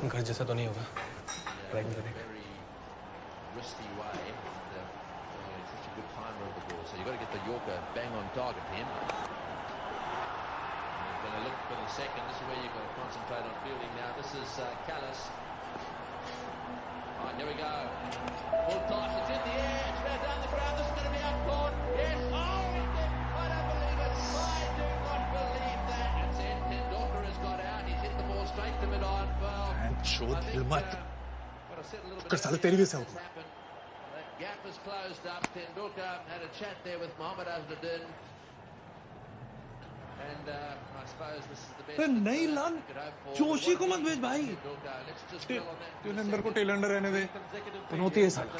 घर जैसा तो नहीं होगा। Here we go. Full toss, it's in the air, it's right down the ground, this is going to be up court. Yes, oh, I don't believe it. I do not believe that. It's in, Tendulkar has got out, he's hit the ball straight to mid-on. Well, शोध हिलमत what I said a little bit कर साले तेरी भी से has happened. That gap has closed up. Tendulkar had a chat there with Mohammad Azharuddin. And I suppose this is the best. नहीं लान जोशी को मत भेज भाई। टेलंडर को टेलंडर रहने दे। पनौती है साला।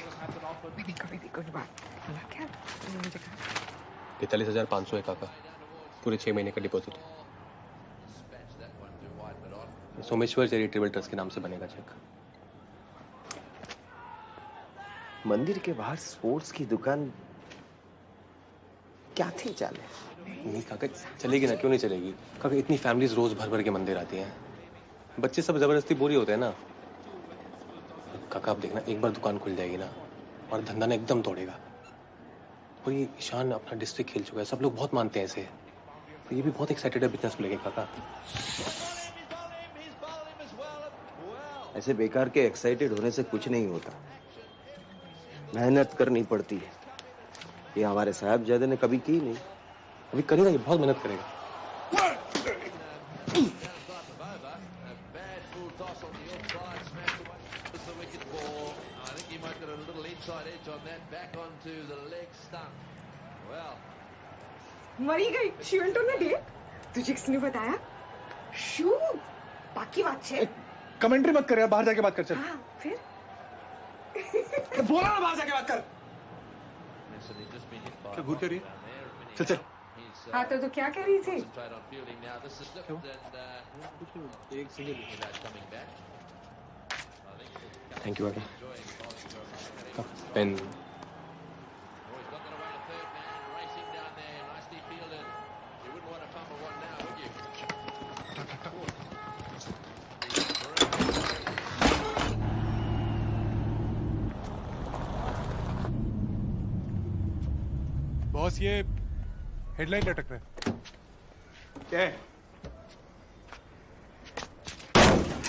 43,500 है काका, पूरे 6 महीने का डिपॉजिट। सोमेश्वर चैरिटेबल ट्रस्ट के नाम से बनेगा चेक। मंदिर के बाहर स्पोर्ट्स की दुकान क्या थी चाले? नहीं काका चलेगी ना, क्यों नहीं चलेगी काका। इतनी फैमिलीज रोज भर भर के मंदिर आती हैं, बच्चे सब जबरदस्ती बोरी होते हैं ना काका। आप देखना एक बार दुकान खुल जाएगी ना और धंधा ना एकदम तोड़ेगा। और ये ईशान अपना डिस्ट्रिक्ट खेल चुका है, सब लोग बहुत मानते हैं इसे, तो ये भी बहुत एक्साइटेड है बिजनेस को लेके काका। ऐसे बेकार के एक्साइटेड होने से कुछ नहीं होता, मेहनत करनी पड़ती है। ये हमारे साहबजादे ने कभी की नहीं, अभी करेगा, ये बहुत मेहनत करेगा। मरी गई शिवेंटो ने डेट तुझे किसने बताया? शू बाकी बात है। कमेंट्री मत कर यार, बाहर जाके बात कर। चल फिर बोला ना बाहर जाके बात कर। क्या घूर कर रही है? चल चल। हाँ तो क्या कह रही थी? एक सिंगल थैंक यू काका। पेन बॉस, ये हेडलाइट लटक रहा है। क्या है?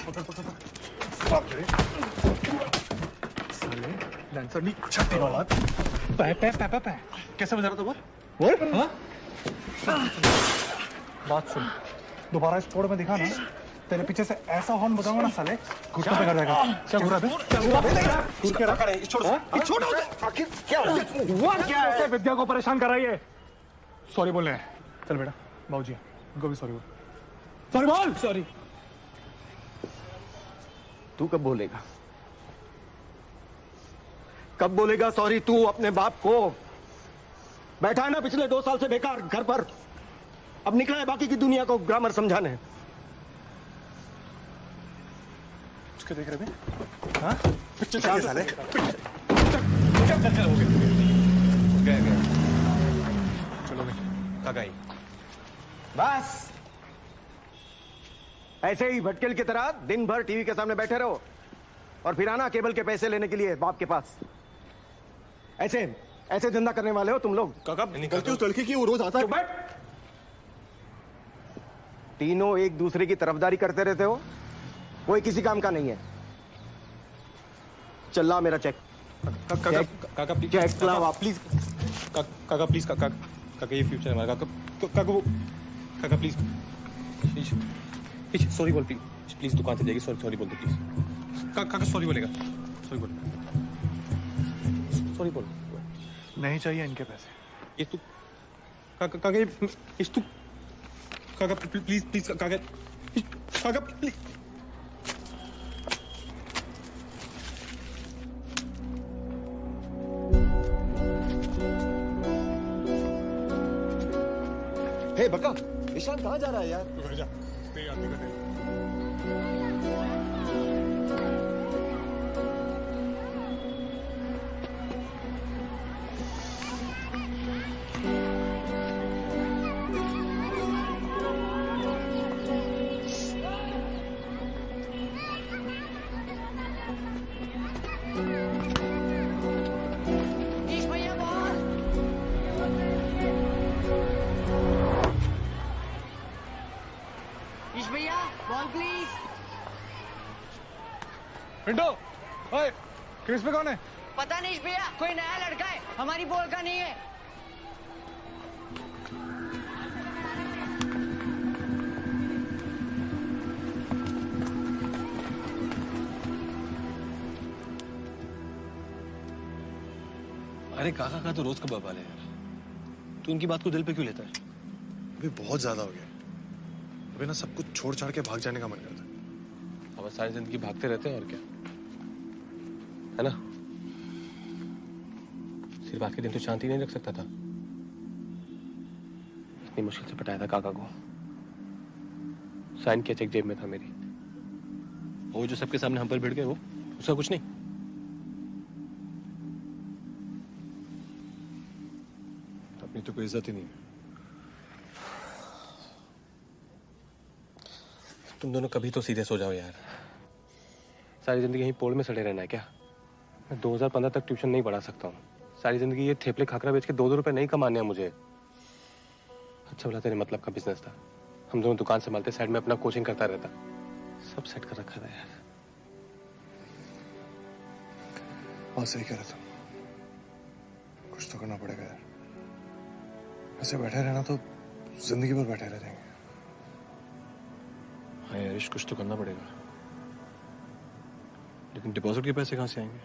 पकड़ पकड़ पकड़। साले डांसर नहीं छत्ती वाला। पै पै पै पै पै। कैसे बजा रहा था वो? हाँ? बात सुन, दोबारा इस पोड़ में दिखा ना, तेरे पीछे से ऐसा हॉर्न बजाऊंगा ना साले, घुटने पे कर जाएगा। क्या घुरा बे? क्या घुरा बे? क्या रखा है? छोड़ आखिर क्या हुआ? क्या है? विद्या को परेशान कर रही है। सॉरी बोल रहे हैं। चल बेटा, बाबूजी उनको भी सॉरी बोल। सॉरी बोल। सॉरी। तू कब बोलेगा? कब बोलेगा सॉरी तू अपने बाप को? बैठा है ना पिछले 2 साल से बेकार घर पर, अब निकला है बाकी की दुनिया को ग्रामर समझाने। उसके देख रहे थे? हाँ? पिक्चर क्या साले? चल हो गया। चलो काका ही। बस ऐसे ही भटकेल की तरह दिन भर टीवी के सामने बैठे रहो और फिर आना केबल के पैसे लेने के लिए बाप के पास। ऐसे ऐसे धंधा करने वाले हो तुम लोग। काका निकलती उस लड़की की, वो रोज आता है। तीनों एक दूसरे की तरफदारी करते रहते हो, कोई किसी काम का नहीं है। चल मेरा चेक। काका प्लीज चेक लाओ प्लीज। काका प्लीज काका ये फ्यूचर है हमारा। काका प्लीज सॉरी बोल प्लीज दुकान से जाएगी। सॉरी बोल दो प्लीज। काका सॉरी बोलेगा। सॉरी बोल। नहीं चाहिए इनके पैसे। ये तू काका प्लीज काका प्लीज। हे बका, ईशान कहाँ जा रहा है यार? तू घर जा, तेरी आरती कर दे। Ball please. पिंटो, ओए, क्रिस पे कौन है? पता नहीं भैया, कोई नया लड़का है, हमारी बॉल का नहीं है। अरे काका का तो रोज का बवाल है यार, तू उनकी बात को दिल पे क्यों लेता है? अभी बहुत ज्यादा हो गया। अभी ना सब कुछ छोड़ छाड़ के भाग जाने का मन करता है। अब सारी जिंदगी भागते रहते हैं और क्या, है ना? सिर्फ आज के दिन तो शांति नहीं रख सकता था। इतनी मुश्किल से पटाया था काका को, साइन किया चेक जेब में था मेरी। वो जो सबके सामने हम पर भिड़ गए, वो उसका कुछ नहीं। अपनी तो कोई इज्जत ही नहीं है। तुम दोनों कभी तो सीरियस हो जाओ यार। सारी जिंदगी यहीं पोल में सड़े रहना है क्या? मैं 2015 तक ट्यूशन नहीं पढ़ा सकता हूँ। सारी जिंदगी ये थेपले खाकरा बेच के 2-2 रुपए नहीं कमाने हैं मुझे। अच्छा भला तेरे मतलब का बिजनेस था, हम दोनों दुकान संभालते, साइड में अपना कोचिंग करता रहता। सब सेट कर रखा था यार। और सही कह रहा था, कुछ तो करना पड़ेगा यार। ऐसे बैठे रहना तो जिंदगी भर बैठे रह जाएंगे। हाँ यार, कुछ तो करना पड़ेगा, लेकिन डिपॉजिट के पैसे कहाँ से आएंगे?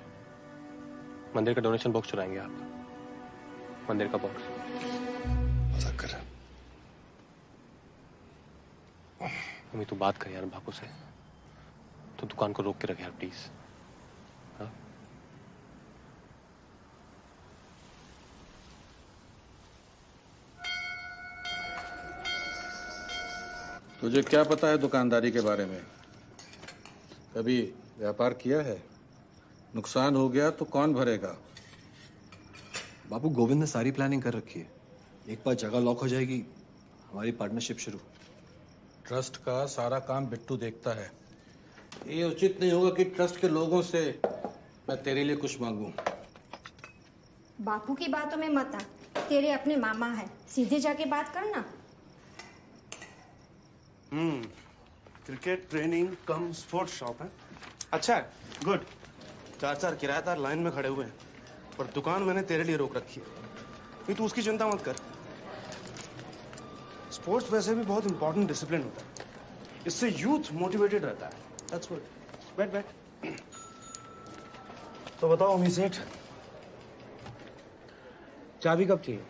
मंदिर का डोनेशन बॉक्स चुराएंगे आप? मंदिर का बॉक्स? मजाक कर रहा है। मम्मी तू बात कर यार बापू से, तो दुकान को रोक के रख यार प्लीज। हाँ? तुझे क्या पता है दुकानदारी के बारे में? कभी व्यापार किया है? नुकसान हो गया तो कौन भरेगा? बापू, गोविंद ने सारी प्लानिंग कर रखी है। एक बार जगह लॉक हो जाएगी, हमारी पार्टनरशिप शुरू। ट्रस्ट का सारा काम बिट्टू देखता है। ये उचित नहीं होगा कि ट्रस्ट के लोगों से मैं तेरे लिए कुछ मांगूं। बापू की बातों में मत आ, तेरे अपने मामा है, सीधे जाके बात करना। क्रिकेट ट्रेनिंग कम स्पोर्ट्स शॉप है। अच्छा है, गुड। 4 किराएदार लाइन में खड़े हुए हैं, पर दुकान मैंने तेरे लिए रोक रखी है। नहीं तू उसकी चिंता मत कर। स्पोर्ट्स वैसे भी बहुत इंपॉर्टेंट डिसिप्लिन होता है, इससे यूथ मोटिवेटेड रहता है। That's good. बैठ बैठ। तो बताओ अमी सेठ, चाबी कब चाहिए?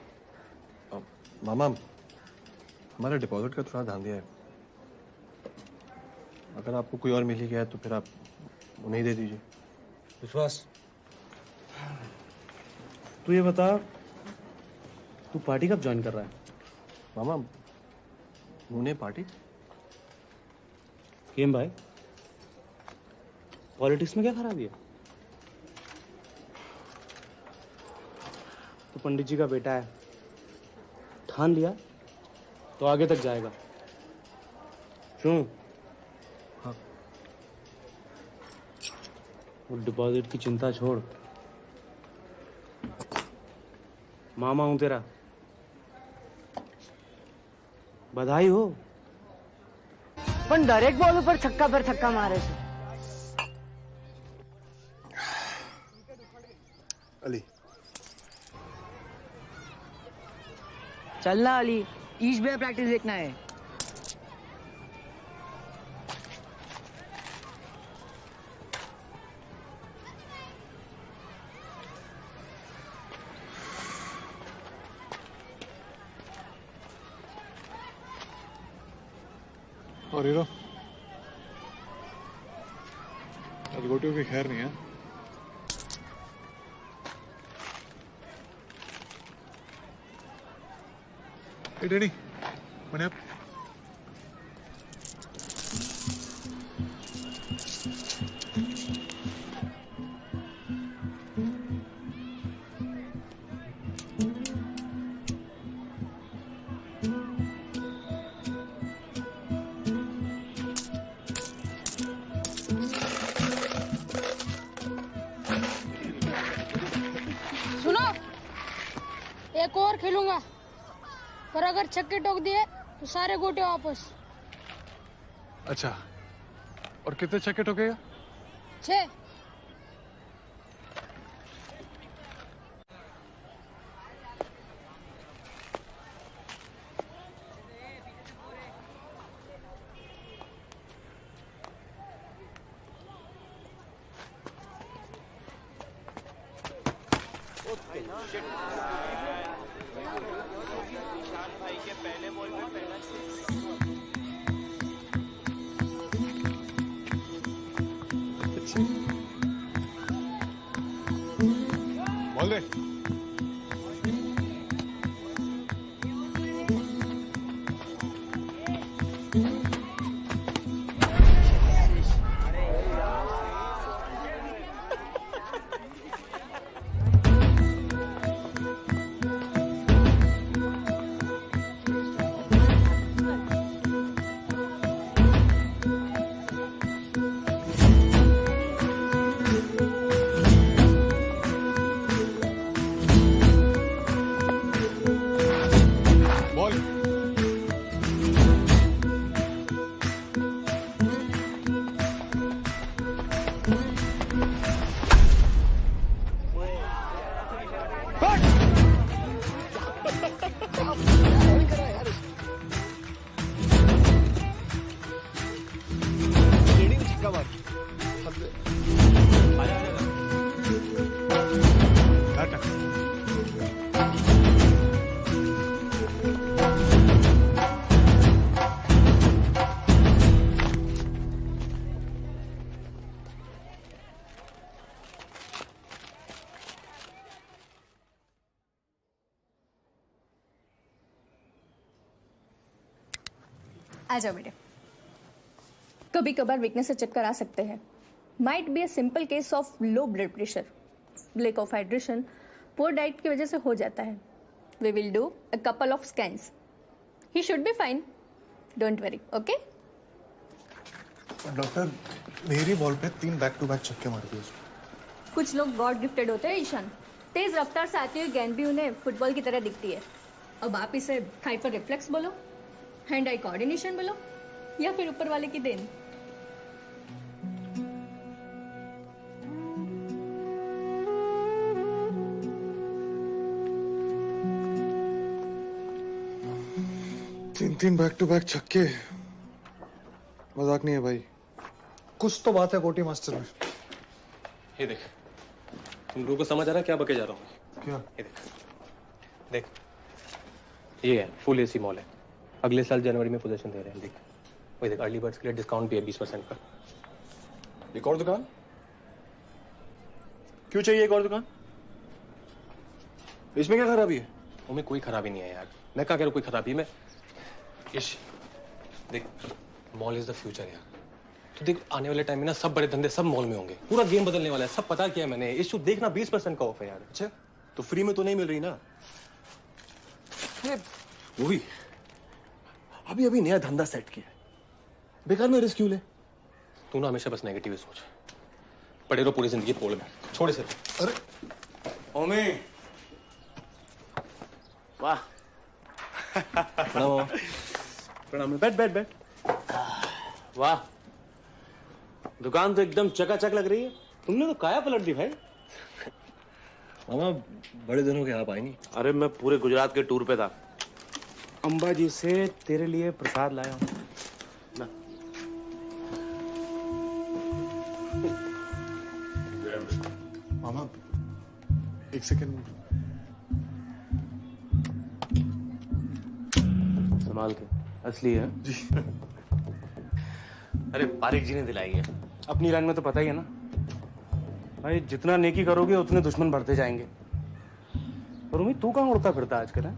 मामा, हमारा डिपॉजिट का थोड़ा ध्यान दिया है। अगर आपको कोई और मिल ही गया है तो फिर आप उन्हें ही दे दीजिए। विश्वास, तू ये बता, तू पार्टी कब ज्वाइन कर रहा है? मामा, उन्हें पार्टी? केम भाई, पॉलिटिक्स में क्या खराबी है? तो पंडित जी का बेटा है, ठान लिया तो आगे तक जाएगा। क्यों? हाँ, वो डिपॉजिट की चिंता छोड़, मामा हूं तेरा, बधाई हो। पण डायरेक्ट बॉल पर छक्का पर छक्का मारे છે। अली, चलना अली, ईश बे प्रैक्टिस देखना है। और हीरो, आज गोटियों की खैर नहीं है। Hey, Danny, what up? सुनो, एक और खेलूंगा, पर अगर छक्के टोक दिए तो सारे गोटे वापस। अच्छा, और कितने छक्के ठोकेगा? 6। बोल दे। आ जाओ बेटे। कभी कभार वीकनेस से चक्कर आ सकते हैं। Might be a simple case of low blood pressure, lack of hydration, poor diet की वजह से हो जाता है। We will do a couple of scans. He should be fine, don't worry, okay? Doctor, मेरी बॉल पे 3 बैक टू बैक छक्के मार दिए। कुछ लोग गॉड गिफ्टेड होते हैं ईशान। तेज रफ्तार से आती हुई गेंद भी उन्हें फुटबॉल की तरह दिखती है। अब आप इसे हाइपर रिफ्लेक्स बोलो, हैंड आई कोऑर्डिनेशन बोलो, या फिर ऊपर वाले की देन। तीन बैक टू बैक छक्के, मजाक नहीं है भाई। कुछ तो बात है कोटी मास्टर में। ये देख, तुम लोगों को समझ आ रहा है क्या बके जा रहा हूँ? क्या? ये देख, देख, ये है फुल एसी मॉल है। अगले साल जनवरी में पोजीशन दे रहे हैं। देख, वही देख, अर्ली बर्ड्स के लिए डिस्काउंट भी है 20% का। एक और दुकान? क्यों चाहिए एक और दुकान? इसमें क्या खराबी है? उनमें कोई खराबी नहीं है यार। मैं क्या कह रहा हूँ कोई खराबी है? मैं इश देख, मॉल इज द फ्यूचर यार। तो देख, आने वाले टाइम में ना सब बड़े धंधे सब मॉल में होंगे। पूरा गेम बदलने वाला है, सब पता किया है मैंने। इशू देखना 20% का ऑफ है यार। अच्छा, तो फ्री में तो नहीं मिल रही ना? वो भी अभी अभी नया धंधा सेट किया, बेकार में रिस्क क्यों ले? तू ना हमेशा बस नेगेटिव ही सोच। पड़े रहो पूरी जिंदगी पोल में, छोड़े से। अरे ओमे, वाह। प्रणाम। प्रणाम। बैठ बैठ बैठ। वाह, दुकान तो एकदम चकाचक लग रही है। तुमने तो काया पलट दी भाई। मामा, बड़े दिनों के आप आए नहीं। अरे मैं पूरे गुजरात के टूर पे था। अंबाजी से तेरे लिए प्रसाद लाया हूं ना। मामा, एक सेकंड। संभाल के, असली है जी। अरे पारिक जी ने दिलाई है। अपनी लाइन में तो पता ही है ना भाई, जितना नेकी करोगे उतने दुश्मन बढ़ते जाएंगे। और उम्मीद तू कहाँ उड़ता फिरता आजकल है?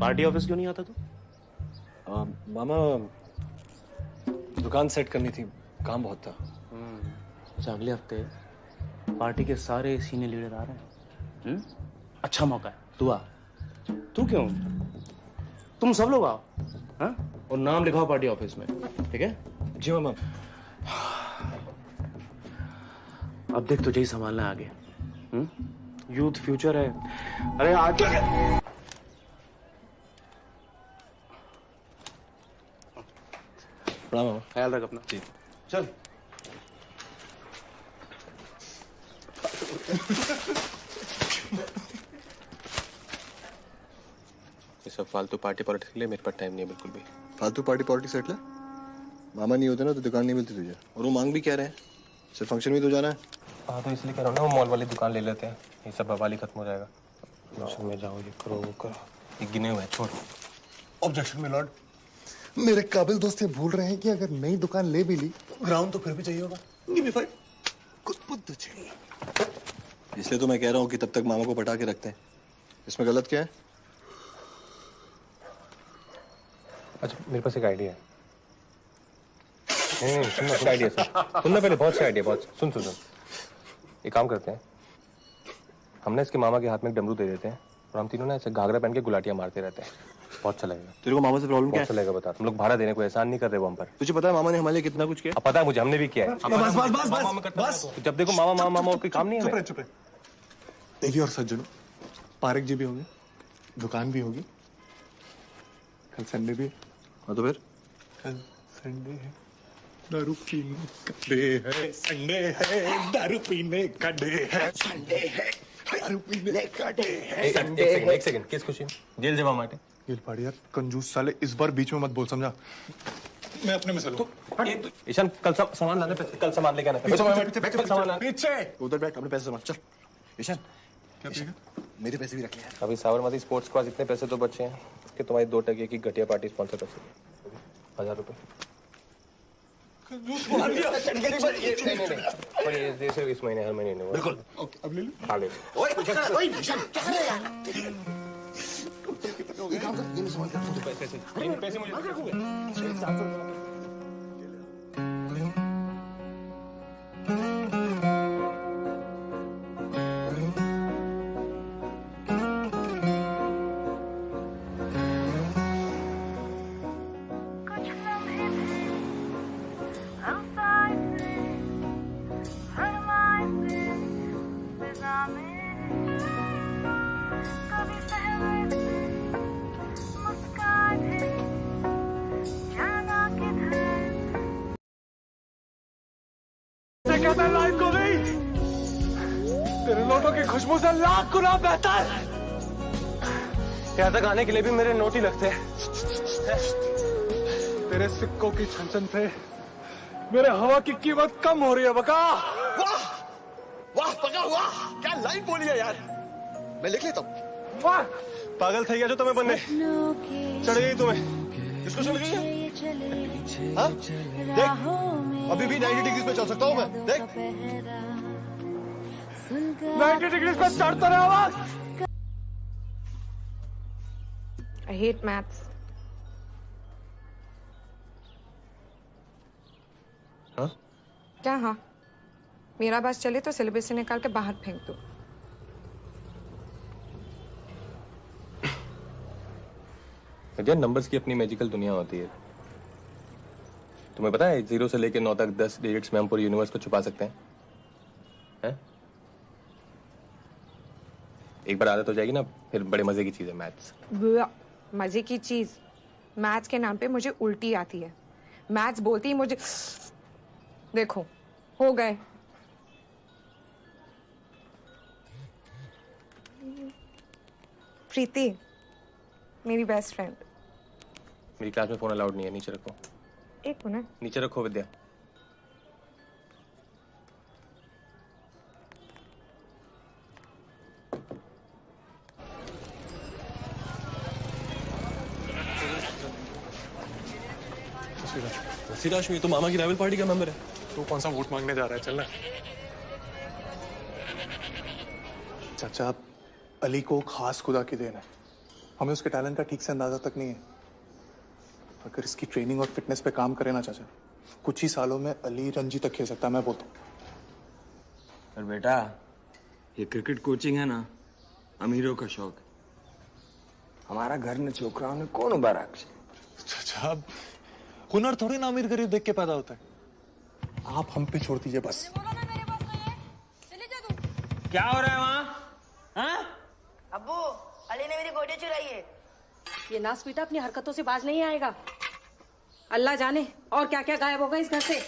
पार्टी ऑफिस क्यों नहीं आता तू? मामा, दुकान सेट करनी थी, काम बहुत था। अच्छा, अगले हफ्ते पार्टी के सारे सीनियर लीडर आ रहे हैं। अच्छा मौका है, तू आ। तू क्यों? तुम सब लोग आओ, हाँ? और नाम लिखाओ पार्टी ऑफिस में, ठीक है? जी मामा। अब देख, तुझे ही संभालना है आगे। यूथ फ्यूचर है। अरे आज प्रणाम। ख्याल रख अपना। जी। चल। ये सब फालतू पार्टी पॉलिटिक्स के लिए मेरे पास टाइम नहीं है बिल्कुल भी। फालतू पार्टी पॉलिटिक्स सेट ले। मामा नहीं होते ना तो दुकान नहीं मिलती तुझे, और वो मांग भी क्या रहे हैं, सिर्फ फंक्शन में तो जाना है। हाँ तो इसलिए कह रहा हूँ ना, वो मॉल वाली दुकान ले लेते हैं, ये सब बवाल ही खत्म हो जाएगा। फंक्शन में जाओ, ये करो वो करो, ये गिने हुए हैं, छोड़। ऑब्जेक्शन में लॉर्ड, मेरे काबिल दोस्त ये भूल रहे हैं कि अगर नई दुकान ले भी ली ग्राउंड तो फिर भी चाहिए होगा। Give me 5। कुछ बुद्ध चाहिए। इसलिए तो मैं कह रहा हूँ कि तब तक मामा को पटा के रखते हैं। इसमें गलत क्या है? अच्छा मेरे पास एक आइडिया है। नहीं सुनना आइडिया सुनना पहले, बहुत सा आइडिया, बहुत सुन। एक काम करते हैं, हम ना इसके मामा के हाथ में एक डमरू दे देते हैं और हम तीनों ना ऐसे घाघरा पहन के गुलाटियां मारते रहते हैं। बहुत अच्छा लगेगा। तेरे को मामा से प्रॉब्लम क्या है? अच्छा लगेगा बता। तुम लोग भाड़ा देने को एहसान नहीं कर रहे वो हम पर। तुझे पता है मामा ने हमारे लिए कितना कुछ किया? अब पता है मुझे, हमने भी किया है। बस। जब देखो मामा मामा और कोई काम नहीं है। चुप रहे। देवी और सज्जनों, पारक जी भी होंगे, दुकान भी होगी, कल संडे भी है। हाँ तो फिर कल संडे है, दारू पीने का डे है, संडे है, दारू पीने का डे है, संडे है, दारू पीने का डे है, संडे है। एक सेकंड, किस खुशी में जेल जमा माटे? जेल पाड़ी यार, कंजूस साले, इस बार बीच में मत बोल, समझा? मैं अपने में चलूं। ईशान कल सामान लाने, कल सामान लेके आना। पीछे उधर बैठ, अपने पैसे संभाल। चल ईशान, क्या पिएगा? मेरे पैसे भी रख ले यार। अभी साबरमती स्पोर्ट्स के पास इतने पैसे तो बचे हैं कि तुम्हारी 2 टके की घटिया पार्टी स्पॉन्सर कर सके। 1000 रुपए। नहीं, इस महीने हर महीने नहीं। बिल्कुल। ओके, अब ले लो। हाँ ले लो। पैसे मुझे लाइफ को गई, तेरे नोटों की खुशबू से लाख गुना बेहतर। यहाँ तक आने के लिए भी मेरे नोट ही लगते हैं। तेरे सिक्कों की छनछन से मेरे हवा की कीमत कम हो रही है बका। वाह वाह बका वाह, क्या लाइन बोली है यार, मैं लिख लेता हूँ। वाह, पागल થઈ ગયા છો તમે બંને, चढ़ गई तुम्हें। किसको चढ़ गई है? हाँ देख, अभी भी 90 डिग्री पे चल सकता हूँ मैं, देख 90 डिग्री पे चढ़ता रहा आवाज। I hate maths. हाँ? क्या हाँ? मेरा बस चले तो सिलेबस से निकाल के बाहर फेंक दो। यार नंबर्स की अपनी मैजिकल दुनिया होती है। तुम्हें पता है 0 से लेकर 9 तक 10 डिजिट्स में हम पूरे यूनिवर्स को छुपा सकते हैं, हैं? एक बार आदत हो जाएगी ना, फिर बड़े मजे की चीज है मैथ्स। मजे की चीज? मैथ्स के नाम पे मुझे उल्टी आती है। मैथ्स बोलती ही मुझे, देखो हो गए। प्रीति मेरी बेस्ट फ्रेंड। मेरी क्लास में फोन अलाउड नहीं है, नीचे रखो। एक मिनट, नीचे रखो विद्या। सिराश, ये तो मामा की राइवल पार्टी का मेंबर है। तू कौन सा वोट मांगने जा रहा है? चलना। चाचा, अली को खास खुदा की देन है, हमें उसके टैलेंट का ठीक से अंदाजा तक नहीं है। अगर इसकी ट्रेनिंग और फिटनेस पे काम करे ना चाचा, कुछ ही सालों में अली रणजी तक खेल सकता है, मैं बोलता हूँ। पर बेटा, ये क्रिकेट कोचिंग है ना, अमीरों का शौक है। हमारा घर ने छोकराओं ने कौन उबारा? चाचा, हुनर थोड़ी ना अमीर गरीब देख के पैदा होता है। आप हम पे छोड़ दीजिए बस। क्या हो रहा है वहाँ? हाँ? अब्बू, अली ने मेरी गोटी चुराई है। ये नासपीटा अपनी हरकतों से बाज नहीं आएगा। अल्लाह जाने और क्या क्या गायब होगा इस घर से।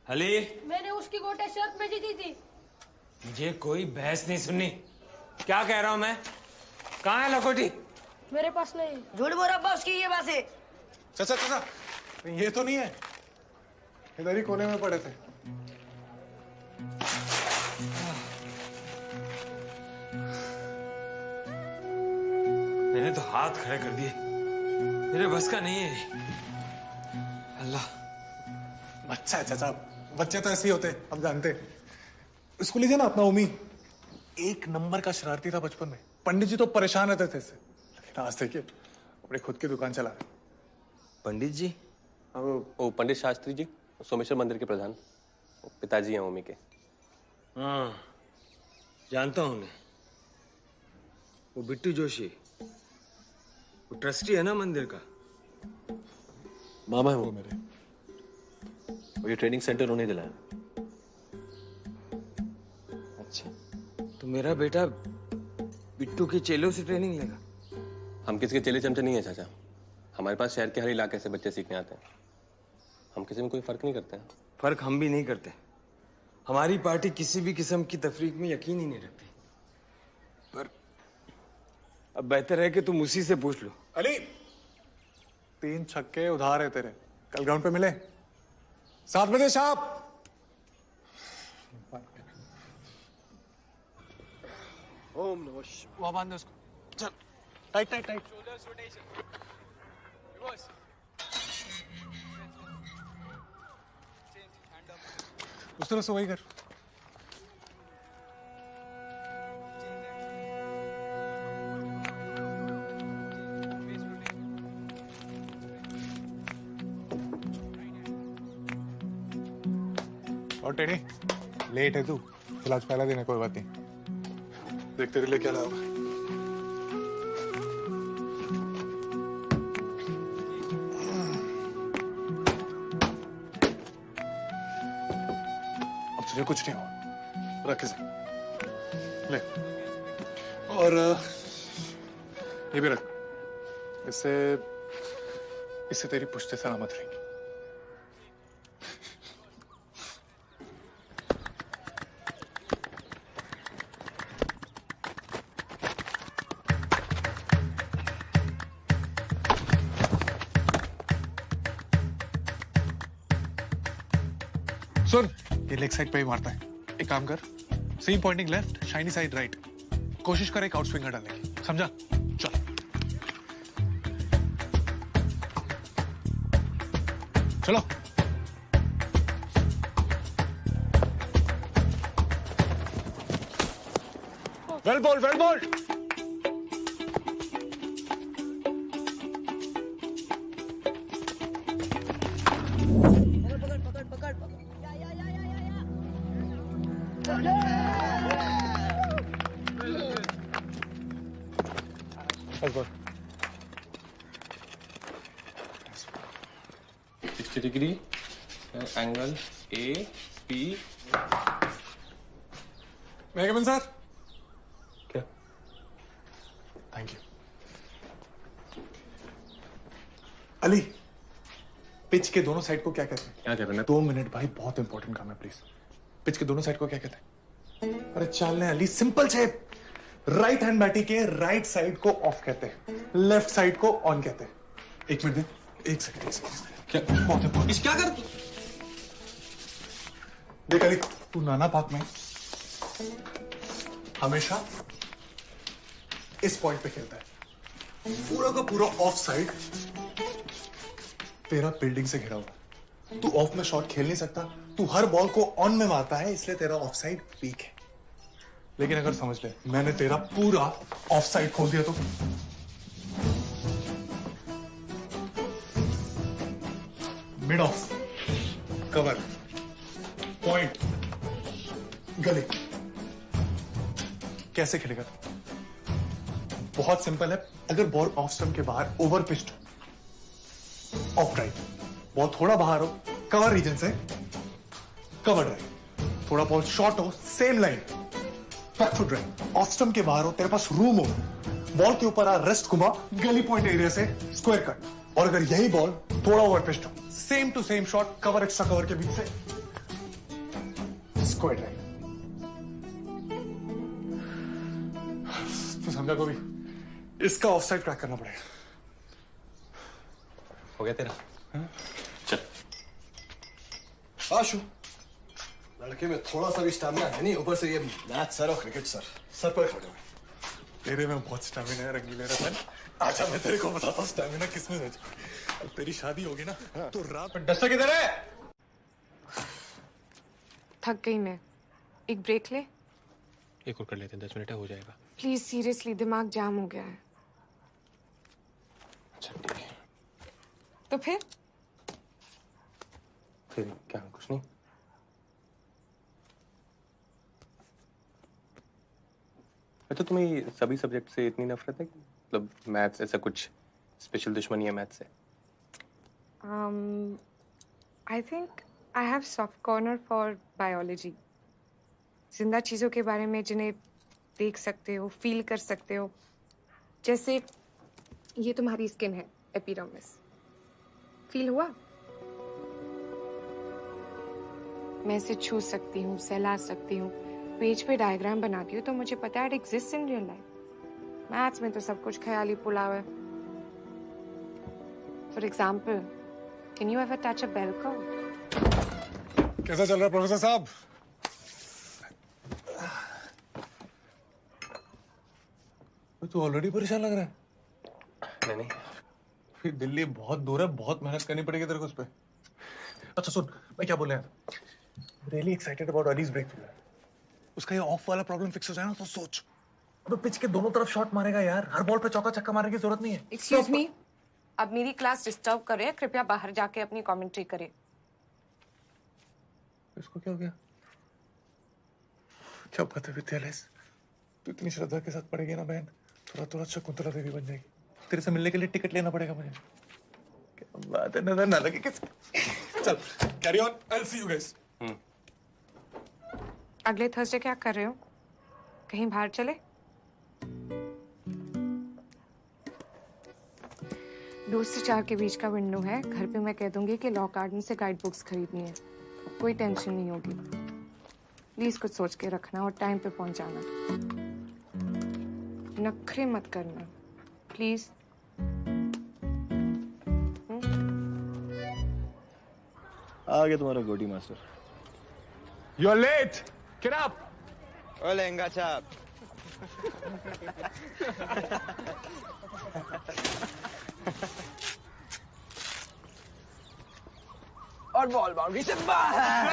अली मैंने उसकी गोटे शर्त में जीती थी। मुझे कोई बहस नहीं सुननी। क्या कह रहा हूं मैं? कहाँ है लकोटी? मेरे पास नहीं। झूठ बोल रहा उसकी ये बात है। चाचा चाचा, ये तो नहीं है, इधर ही कोने में पड़े थे। मैंने तो हाथ खड़े कर दिए। मेरे बस का नहीं है। अल्लाह। अच्छा है चाचा, बच्चे तो ऐसे ही होते, अब जानते। इसको लीजिए ना अपना उमी, एक नंबर का शरारती था बचपन में। पंडित जी तो परेशान रहते थे इससे, लेकिन आज देखिए अपनी खुद की दुकान चला रहे। पंडित जी? वो पंडित शास्त्री जी, सोमेश्वर मंदिर के प्रधान, पिताजी हैं उमी के। हाँ, जानता हूं उन्हें। वो बिट्टू जोशी, वो ट्रस्टी है ना मंदिर का। मामा है वो मेरे, और ये ट्रेनिंग सेंटर उन्होंने दिलाया। अच्छा, तो मेरा बेटा बिट्टू के चेलों से ट्रेनिंग लेगा? हम किसी के चेले चमचे नहीं है चाचा। हमारे पास शहर के हर इलाके से बच्चे सीखने आते हैं। हम किसी में कोई फर्क नहीं करते हैं। फर्क हम भी नहीं करते। हमारी पार्टी किसी भी किस्म की तफरीक में यकीन ही नहीं रखती। पर अब बेहतर है कि तुम उसी से पूछ लो। अली, 3 छक्के उधार है तेरे, कल ग्राउंड पे मिले 7 बजे शार्प। ओम नमः शिवाय। वहां बांध दे उसको, चल टाइट टाइट टाइट। उस तरह से वही कर। और टेढ़े, लेट है तू, चल आज पहला दिन है, कोई बात नहीं। देख तेरे लिए क्या लाया होगा। अब तुझे कुछ नहीं हुआ, रख इसे, ले। और ये भी रख, इससे तेरी पुश्ते सलामत रहेंगी। सुन, ये लेग साइड पे ही मारता है। एक काम कर, seam pointing left, shiny side right. कोशिश कर एक आउट स्विंगर डालने की, समझा? चल चलो। Well ball, well ball. Degree angle A P. मेघमन सर, क्या? Thank you. अली, पिच के दोनों साइड को क्या कहते हैं? क्या कह रहे हैं? 2 मिनट भाई, बहुत इंपॉर्टेंट काम है, प्लीज। पिच के दोनों साइड को क्या कहते हैं? अरे चल Ali, simple shape. Right hand बैटी के राइट साइड को ऑफ कहते हैं, लेफ्ट साइड को ऑन कहते हैं। 1 मिनट दे, 1 सेकंड। क्या बहुत इंपॉर्टेंट? क्या कर? देख अली, तू नाना पार्क में हमेशा इस पॉइंट पे खेलता है। पूरा का पूरा ऑफ साइड तेरा बिल्डिंग से घिरा हुआ। तू ऑफ में शॉट खेल नहीं सकता, तू हर बॉल को ऑन में मारता है, इसलिए तेरा ऑफ साइड वीक है। लेकिन अगर समझ ले, मैंने तेरा पूरा ऑफ साइड खोल दिया तो मिड ऑफ, कवर, पॉइंट, गले, कैसे खेलेगा? बहुत सिंपल है। अगर बॉल ऑफ स्टंप के बाहर ओवर पिच्ड हो, ऑफ राइट, बॉल थोड़ा बाहर हो कवर रीजन से, कवर राइट, थोड़ा बॉल शॉर्ट हो same line, back foot right, off stump के बाहर हो, तेरे पास रूम हो, बॉल के ऊपर आ रेस्ट घुमा, गली पॉइंट एरिया से स्क्वायर कट। और अगर यही बॉल थोड़ा ओवर पिच्ड हो, same to same shot, cover extra cover के बीच से, क्वाइट राइट। तू समझा गोभी, इसका ऑफसाइड क्रैक करना पड़ेगा। हो गया तेरा? चल। आशु, लड़के में थोड़ा सा भी स्टैमिना है नहीं, ऊपर से ये मैच सर और क्रिकेट सर पर खड़े हुए। तेरे में बहुत स्टैमिना है रंगीले रतन। आजा मैं तेरे को बताता हूँ स्टैमिना किसमें है। अब तेरी शादी होगी ना तो रात में डस्टर किधर है? थक गई मैं, एक ब्रेक ले। एक और कर लेते हैं, 10 मिनट है, हो जाएगा। प्लीज सीरियसली, दिमाग जाम हो गया है। अच्छा ठीक है। तो फिर क्या? कुछ नहीं। अच्छा, तुम्हें सभी सब्जेक्ट से इतनी नफरत है? मतलब मैथ्स ऐसा कुछ स्पेशल दुश्मनी है मैथ्स से? I think I have soft corner for biology. जिंदा चीजों के बारे में जिन्हें देख सकते हो, फील कर सकते हो। जैसे ये तुम्हारी स्किन है, एपिडर्मिस। फील हुआ? मैं इसे छू सकती हूँ, सहला सकती हूँ, पेज पे डायग्राम बनाती हूँ, तो मुझे पता है it exist in real life. Maths में तो सब कुछ ख्याली पुलाव है। For example, can you ever touch a bell curve? कैसा चल रहा है प्रोफेसर साहब? तू ऑलरेडी परेशान लग रहा है। नहीं, फिर दिल्ली बहुत दूर है, बहुत मेहनत करनी पड़ेगी तेरे को उस पे। अच्छा सुन, मैं क्या बोल रहा हूँ, really excited about allies breakthrough. उसका ये ऑफ वाला प्रॉब्लम फिक्स हो जाए ना तो सोच, अबे पिच के दोनों तरफ शॉट मारेगा यार, हर बॉल पे चौका छक्का मारने की जरूरत नहीं है। एक्सक्यूज मी, अब मेरी क्लास डिस्टर्ब करे, कृपया बाहर जाके अपनी कमेंट्री करे। इसको क्या हो गया? क्या बात है विद्यालय, तू इतनी श्रद्धा के साथ पढ़ेगी ना बहन, थोड़ा शकुंतला देवी बन जाएगी। तेरे से मिलने के लिए टिकट लेना पड़ेगा मुझे। क्या बात है, नजर ना लगे किसी। चल carry on, I will see you guys. अगले थर्सडे क्या कर रहे हो? कहीं बाहर चले? दो से 4 के बीच का विंडो है। घर पे मैं कह दूंगी कि लॉ गार्डन से गाइड बुक्स खरीदनी है, कोई टेंशन नहीं होगी। प्लीज कुछ सोच के रखना और टाइम पे पहुंच जाना। नखरे मत करना प्लीज। आ गया तुम्हारा गोटी master. You are late, get up. ओ लहंगा छाप। और बॉल बाउंड्री से बाहर।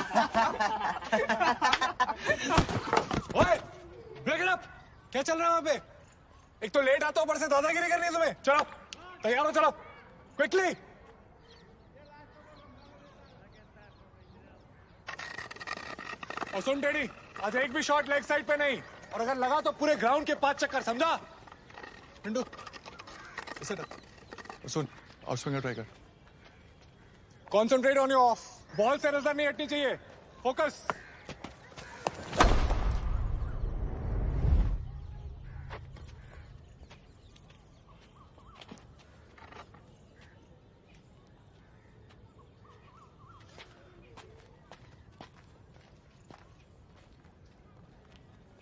ओए, ब्रेक इट अप। क्या चल रहा है वहां पे? एक तो लेट आता, ऊपर से दादागिरी करनी है तुम्हें। चलो तैयार हो, चलो क्विकली। और सुन टेडी, आज एक भी शॉट लेग साइड पे नहीं, और अगर लगा तो पूरे ग्राउंड के 5 चक्कर, समझा? पिंडू सुन, आउट स्विंगर ट्राई कर। Concentrate on your of. Ball से नजर नहीं हटनी चाहिए, फोकस।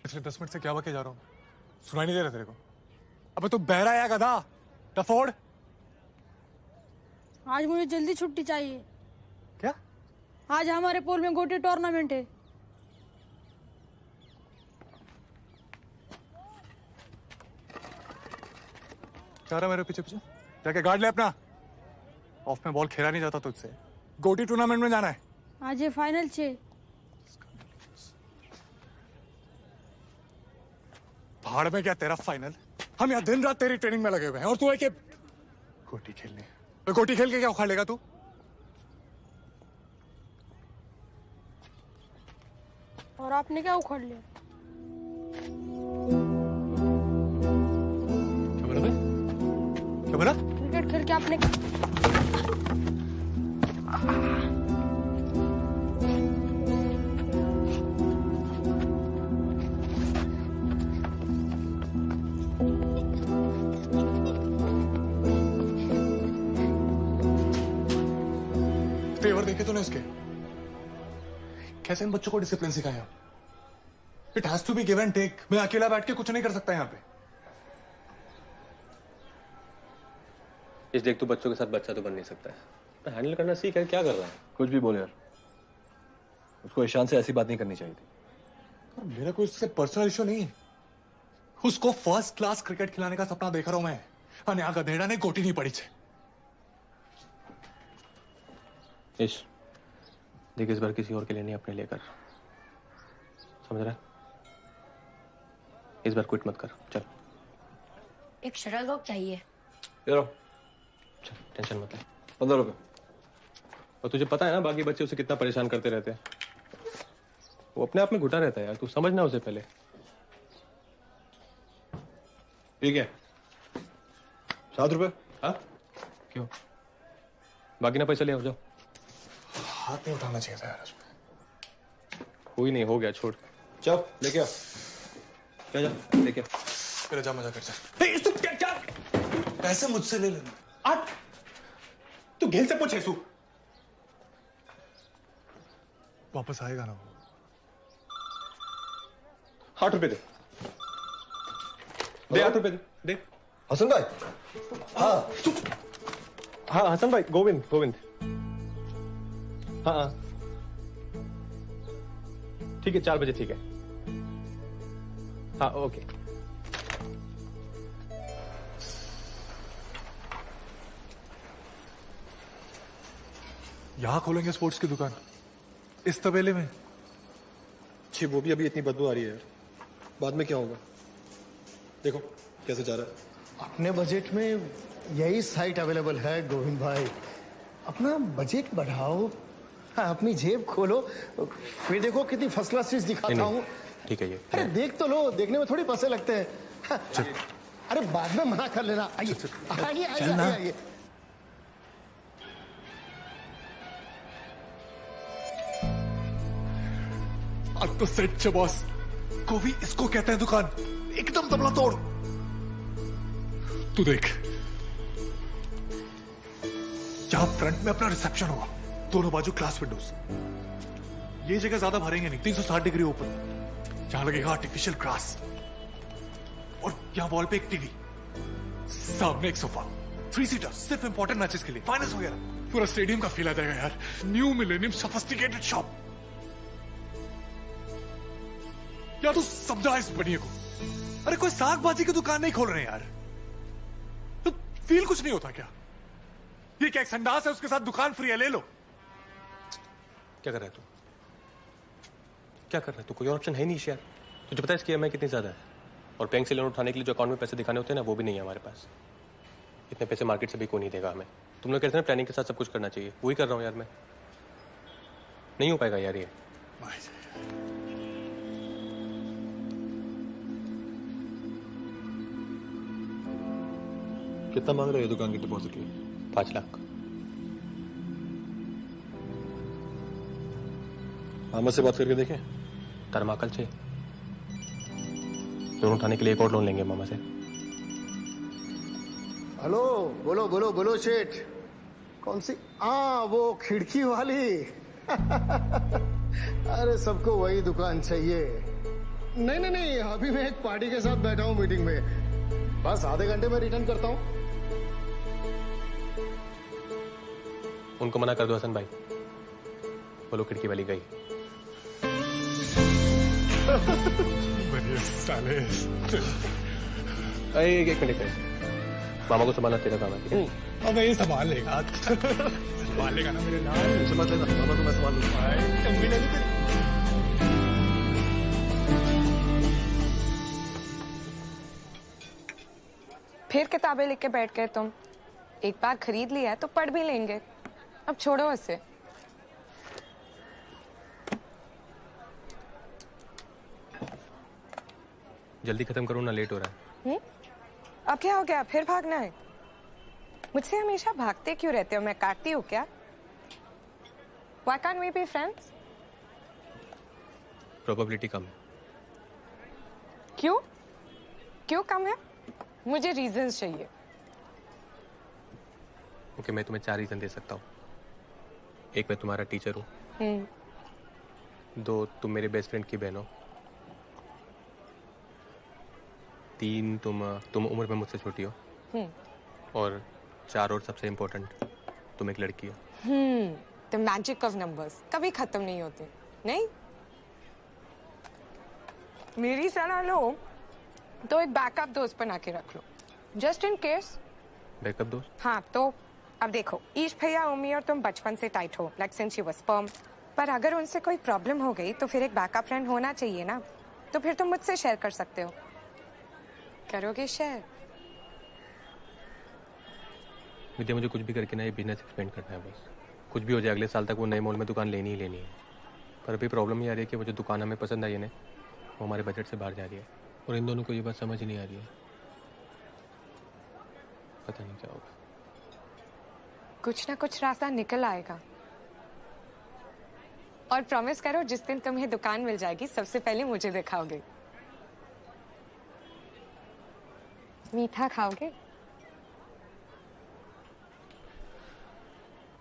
पिछले 10 मिनट से क्या बके जा रहा हूँ, सुनाई नहीं दे रहा तेरे को? अबे तू बहरा है या गधा? टफोर्ड, आज मुझे जल्दी छुट्टी चाहिए। क्या? आज हमारे पोल में गोटी टूर्नामेंट है। क्या रहा मेरे पीछे पीछे? जाके गार्ड ले अपना। ऑफ में बॉल खेला नहीं जाता तुझसे। गोटी टूर्नामेंट में जाना है। आज ये फाइनल छे। भाड़ में क्या तेरा फाइनल? हम यहाँ दिन रात तेरी ट्रेनिंग में लगे हुए हैं और तू है कि गोटी खेलने। गोटी खेल के क्या उखाड़ लेगा तू? और आपने क्या उखाड़ लिया? क्या बोला? क्रिकेट खेल के आपने तेवर देखे तूने उसके? कैसे इन बच्चों को डिसिप्लिन सिखाएं आप? It has to be give and take. मैं अकेला बैठ के कुछ नहीं कर सकता यहाँ पे। इस देख, तू बच्चों के साथ बच्चा तो बन नहीं सकता है। हैंडल करना सीख है, क्या कर रहा है? कुछ भी बोल यार, उसको ईशान से ऐसी बात नहीं करनी चाहिए थी। मेरा कोई उससे पर्सनल इशू नहीं है। उसको फर्स्ट क्लास क्रिकेट खिलाने का सपना देख रहा हूं मैं। અને આ ગધેડા ને કોટી नहीं पड़ी છે। इश, देख इस बार किसी और के लिए नहीं, अपने लिए कर। समझ रहा है? इस बार क्विट मत कर। चल एक शटल कॉक चाहिए। चल टेंशन मत ले। 15 रुपए। और तुझे पता है ना बाकी बच्चे उसे कितना परेशान करते रहते हैं। वो अपने आप में घुटा रहता है यार, तू समझना उसे पहले। ठीक है, 7 रुपए। हाँ क्यों? बाकी ना पैसा ले आओ, जाओ। हाथ नहीं उठाना चाहिए था यार उसमें। कोई नहीं, हो गया, छोड़। चल लेके आ, क्या जा लेके आ। फिर जा मजा कर जा। तू क्या पैसे मुझसे ले लेना। आठ तू घेल से पूछ ऐसू, वापस आएगा ना वो। 8 रुपए दे, 8 रुपए दे। हसन भाई। हाँ हाँ हसन भाई, गोविंद। हाँ ठीक है, 4 बजे ठीक है। हाँ ओके। यहां खोलेंगे स्पोर्ट्स की दुकान, इस तबेले में? छी, वो भी अभी इतनी बदबू आ रही है यार। बाद में क्या होगा, देखो कैसे जा रहा है। अपने बजट में यही साइट अवेलेबल है गोविंद भाई। अपना बजट बढ़ाओ, हाँ, अपनी जेब खोलो, फिर देखो कितनी फर्स्ट क्लास चीज दिखाता हूँ। ठीक है ये। अरे देख तो लो, देखने में थोड़ी पैसे लगते हैं। हाँ, अरे बाद में मना कर लेना। आइए आइए आइए आइए। अब तो सेट छे बॉस। कोवी इसको कहते हैं दुकान, एकदम तबला तोड़। तू देख, जहां फ्रंट में अपना रिसेप्शन होगा, दोनों बाजू ग्लास विंडोज। ये जगह ज्यादा भरेंगे नहीं, 360 डिग्री ओपन। जहां लगेगा आर्टिफिशियल ग्रास, और यहां वॉल पे एक टीवी, सामने एक सोफा, 3 सीटर, सिर्फ इंपॉर्टेंट मैचेस के लिए, फाइनल्स वगैरह। पूरा स्टेडियम का फील आ जाएगा यार। New millennium sophisticated shop. या तू समझा इस बनिए को। अरे कोई साग भाजी की दुकान नहीं खोल रहे हैं यार, तो फील कुछ नहीं होता क्या? ये क्या एक संडास है, उसके साथ दुकान फ्री है, ले लो। क्या कर रहा है तू? क्या कर रहा है तू? कोई ऑप्शन है नहीं यार। तुझे पता है इसकी EMI कितनी ज्यादा है? और बैंक से लोन उठाने के लिए जो अकाउंट में पैसे दिखाने होते हैं ना, वो भी नहीं है हमारे पास। इतने पैसे मार्केट से भी कोई नहीं देगा हमें। तुम लोग कहते हैं ना प्लानिंग के साथ सब कुछ करना चाहिए, वही कर रहा हूँ यार मैं। नहीं हो पाएगा यार ये। कितना मांग रहे हो दुकान की डिपॉजिट के लिए? 5 लाख। मामा से बात करके देखें। तरमाकल से लोन उठाने के लिए एक और लोन लेंगे मामा से। हेलो, बोलो बोलो बोलो सेठ। कौन सी? हाँ, वो खिड़की वाली। अरे सबको वही दुकान चाहिए। नहीं नहीं नहीं, अभी मैं एक पार्टी के साथ बैठा हूँ मीटिंग में। बस आधे घंटे में रिटर्न करता हूँ। उनको मना कर दो हसन भाई, बोलो खिड़की वाली गई। साले। एक मिनट, मामा को संभालना तेरा काम है। अब ये संभाल लेगा। संभाल लेगा ना मेरे लाल। समझ लेना, मामा को मैं संभाल लूंगा। फिर किताबें लेके बैठ गए तुम। एक बार खरीद लिया है तो पढ़ भी लेंगे। अब छोड़ो इसे। जल्दी खत्म करो ना, लेट हो रहा है। अब क्या हो गया, फिर भागना है? मुझसे हमेशा भागते क्यों रहते हो? मैं काटती हूँ क्या? Why can't we be friends? Probability कम है। क्यों? क्यों कम है? मुझे रीजंस चाहिए। ओके, मैं तुम्हें 4 रीजन दे सकता हूँ। एक, मैं तुम्हारा टीचर हूँ। 2 तुम मेरे बेस्ट फ्रेंड की बहन हो। 3 तुम उम्र में मुझसे छोटी हो। और 4 और सबसे इम्पोर्टेंट, तुम एक लड़की हो। द मैजिक ऑफ नंबर्स कभी खत्म नहीं होते, नहीं? मेरी सलाह लो तो एक बैकअप दोस्त बना के रख लो, जस्ट इन केस। बैकअप दोस्त? हाँ, तो अब देखो, ईश भैया, उम्मी और तुम बचपन से टाइट हो, like since you were sperm. पर अगर उनसे कोई प्रॉब्लम हो गई तो फिर एक बैकअप फ्रेंड होना चाहिए ना। तो फिर तुम मुझसे शेयर कर सकते हो। करोगे शेयर? विद्या, मुझे कुछ भी करके ना ये बिजनेस एक्सपेंड करना है बस। कुछ भी हो जाए, अगले साल तक वो नए मॉल में दुकान लेनी ही लेनी है। पर अभी प्रॉब्लम ये आ रही है कि वो जो दुकान हमें पसंद आई है ना, वो हमारे बजट से बाहर जा रही है। और इन दोनों को ये बात समझ ही नहीं आ रही है। पता नहीं क्या होगा। कुछ ना कुछ रास्ता निकल आएगा। और प्रॉमिस करो, जिस दिन तुम्हें दुकान मिल जाएगी सबसे पहले मुझे दिखाओगे। मीठा खाओगे?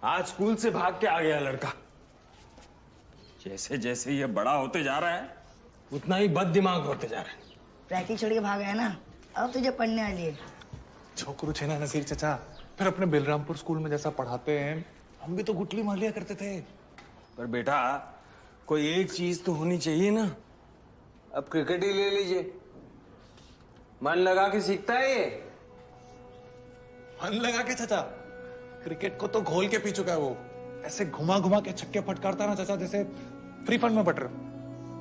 आज स्कूल से भाग के आ गया लड़का। जैसे जैसे ये बड़ा होते जा रहा है उतना ही बद दिमाग होते जा रहा है। प्रैक्टिस छोड़ के भाग गया ना, अब तुझे पढ़ने वाली है। छोकरू छे ना नसीर चचा, फिर अपने बलरामपुर स्कूल में जैसा पढ़ाते हैं, हम भी तो गुटली मार लिया करते थे। पर बेटा, कोई एक चीज तो होनी चाहिए ना। अब क्रिकेट ही ले लीजिए, मन लगा के सीखता है ये। मन लगा के चचा? क्रिकेट को तो घोल के पी चुका है वो। ऐसे घुमा घुमा के छक्के फटकारता ना चचा, जैसे फ्री फंड में बटर।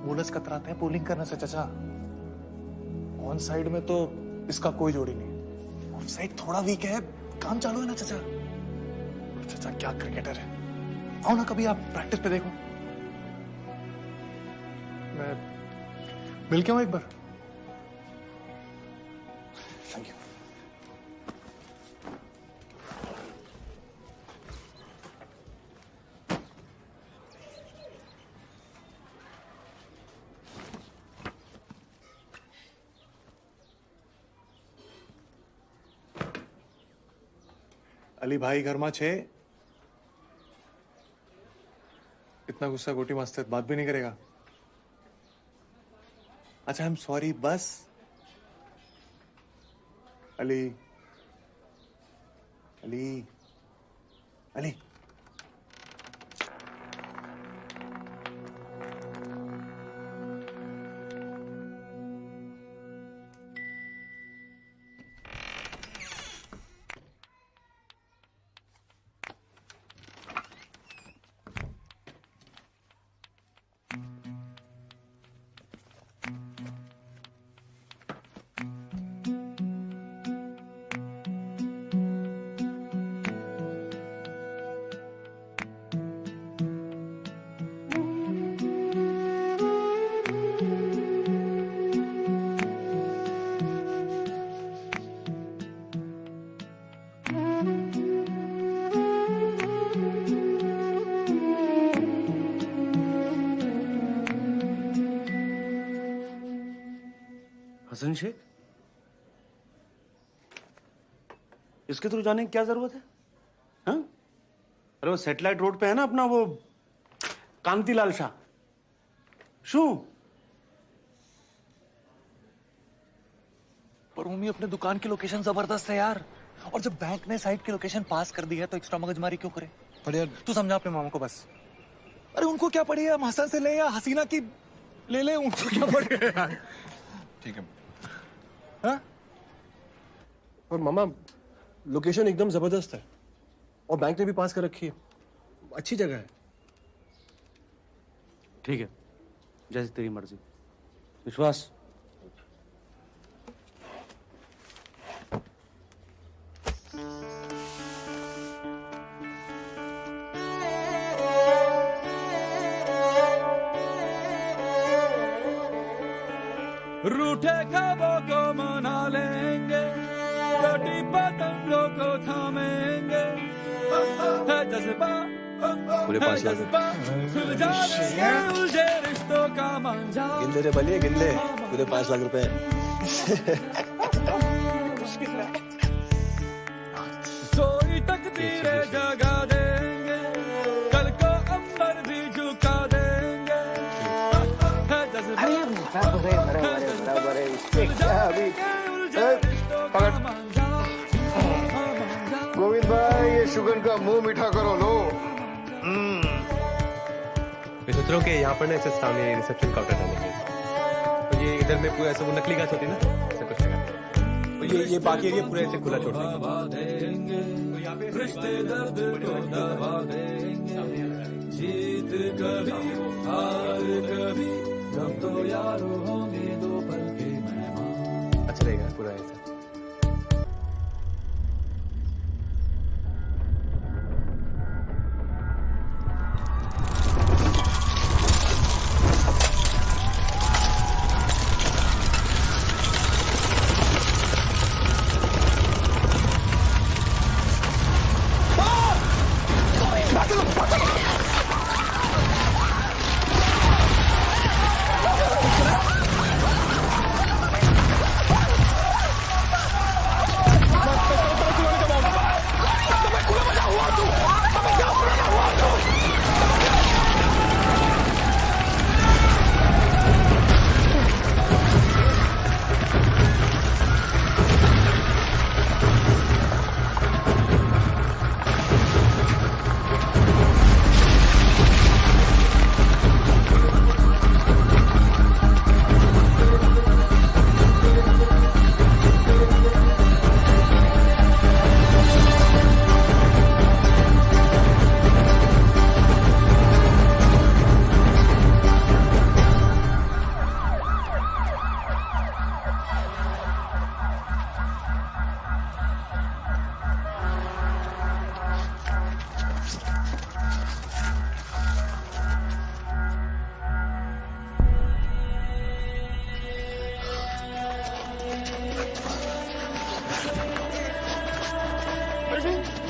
बोलर्स कतराते हैं बॉलिंग करने से चचा। ऑन साइड में तो इसका कोई जोड़ी नहीं। ऑफ साइड थोड़ा वीक है, काम चालू है ना चचा। चचा क्या क्रिकेटर है। आओ ना कभी आप प्रैक्टिस पे देखो। मैं मिल के आऊं एक बार? Thank you. अली भाई घर में छे? इतना गुस्सा गोटी मास्टर बात भी नहीं करेगा? अच्छा, आई एम सॉरी बस। अली अली अली हसन शेख, इसके थ्रू जाने की क्या जरूरत है? हाँ? अरे वो सैटेलाइट रोड पे है ना अपना वो कांतिलाल शाह। शू? पर मम्मी, अपने दुकान की लोकेशन जबरदस्त है यार। और जब बैंक ने साइट की लोकेशन पास कर दी है तो एक्स्ट्रा मगजमारी क्यों करे? पर यार तू समझा अपने मामा को बस। अरे उनको क्या पड़ी है, हम हसन से ले या हसीना की ले ले, उनको क्या पड़ी है यार। ठीक है। हाँ? और मामा, लोकेशन एकदम जबरदस्त है और बैंक ने भी पास कर रखी है। अच्छी जगह है। ठीक है, जैसे तेरी मर्जी। विश्वास। रूठे ख्वाबों को मना लेंगे, टूटी पतंगों को थामेंगे, है जज्बा, पूरे 5 लाख सुलझा देंगे उलझे रिश्तों का मांझा। गिन दे रे बलिए, गिन ले पूरे 5 लाख रुपए। सोई तकदीरें जगा देंगे, कल को अंबर भी झुका देंगे, शुगन का मुंह मीठा करो लो। मैं सोच रहा हूँ कि यहाँ पर ना ऐसे सामने रिसेप्शन काउंटर डालेंगे, तो ये इधर में पूरा ऐसा वो नकली गाछ होती है ना, ऐसा कुछ लगा, तो ये बाकी एरिया पूरा ऐसे खुला छोड़ देंगे। तो यहाँ पे रिश्ते दर्द को दबा देंगे, जीत कभी हार कभी, हम तो यारों होंगे दो पल के मेहमान। अच्छा रहेगा पूरा ऐसा।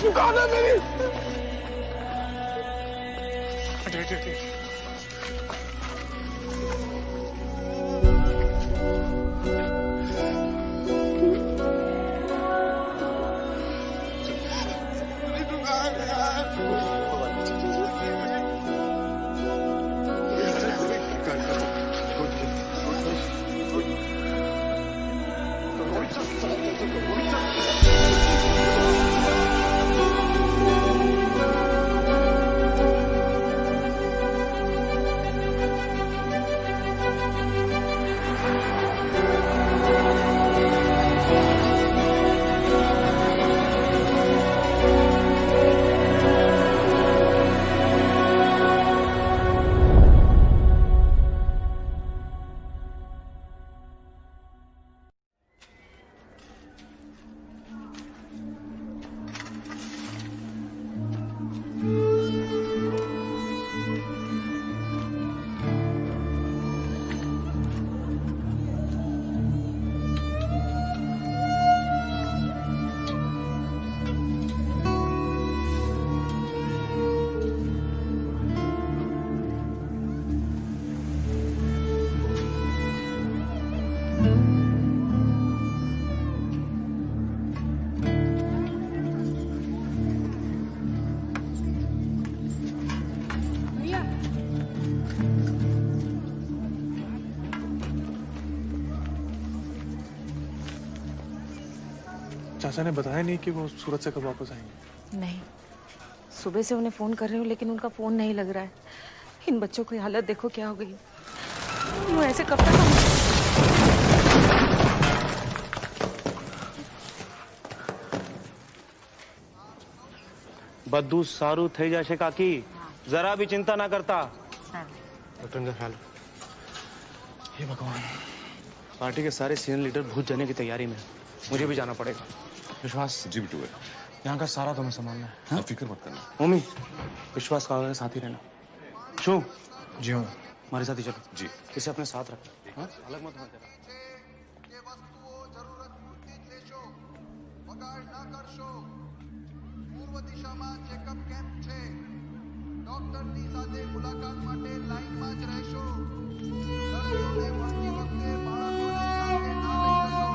दुकान है मेरी। चाचा ने बताया नहीं कि वो सूरत से कब वापस आएंगे? नहीं, सुबह से उन्हें फोन कर रही हूँ लेकिन उनका फोन नहीं लग रहा है। इन बच्चों की हालत देखो क्या हो गई। वो ऐसे कब तक बद्दू सारू થઈ જશે કાકી, जरा भी चिंता ना करता। हे भगवान, पार्टी के सारे सीनियर लीडर भूत जाने की तैयारी में, मुझे भी जाना पड़ेगा। विश्वास जी बिटू है, यहाँ का सारा तुम्हें संभालना है। आप फिक्र मत करना। मम्मी, विश्वास का साथ ही रहना। शू जी हाँ, हमारे साथ ही चलो। जी, इसे अपने साथ रख, हाँ? अलग मत होना। પૂર્વ દિશામાં ચેકઅપ કેમ્પ છે. ડોક્ટરની સાથે મુલાકાત માટે લાઈનમાં જ રહેશો. દર્દીઓને મળતી વખતે બાળકોને સાથે ના લઈ જશો.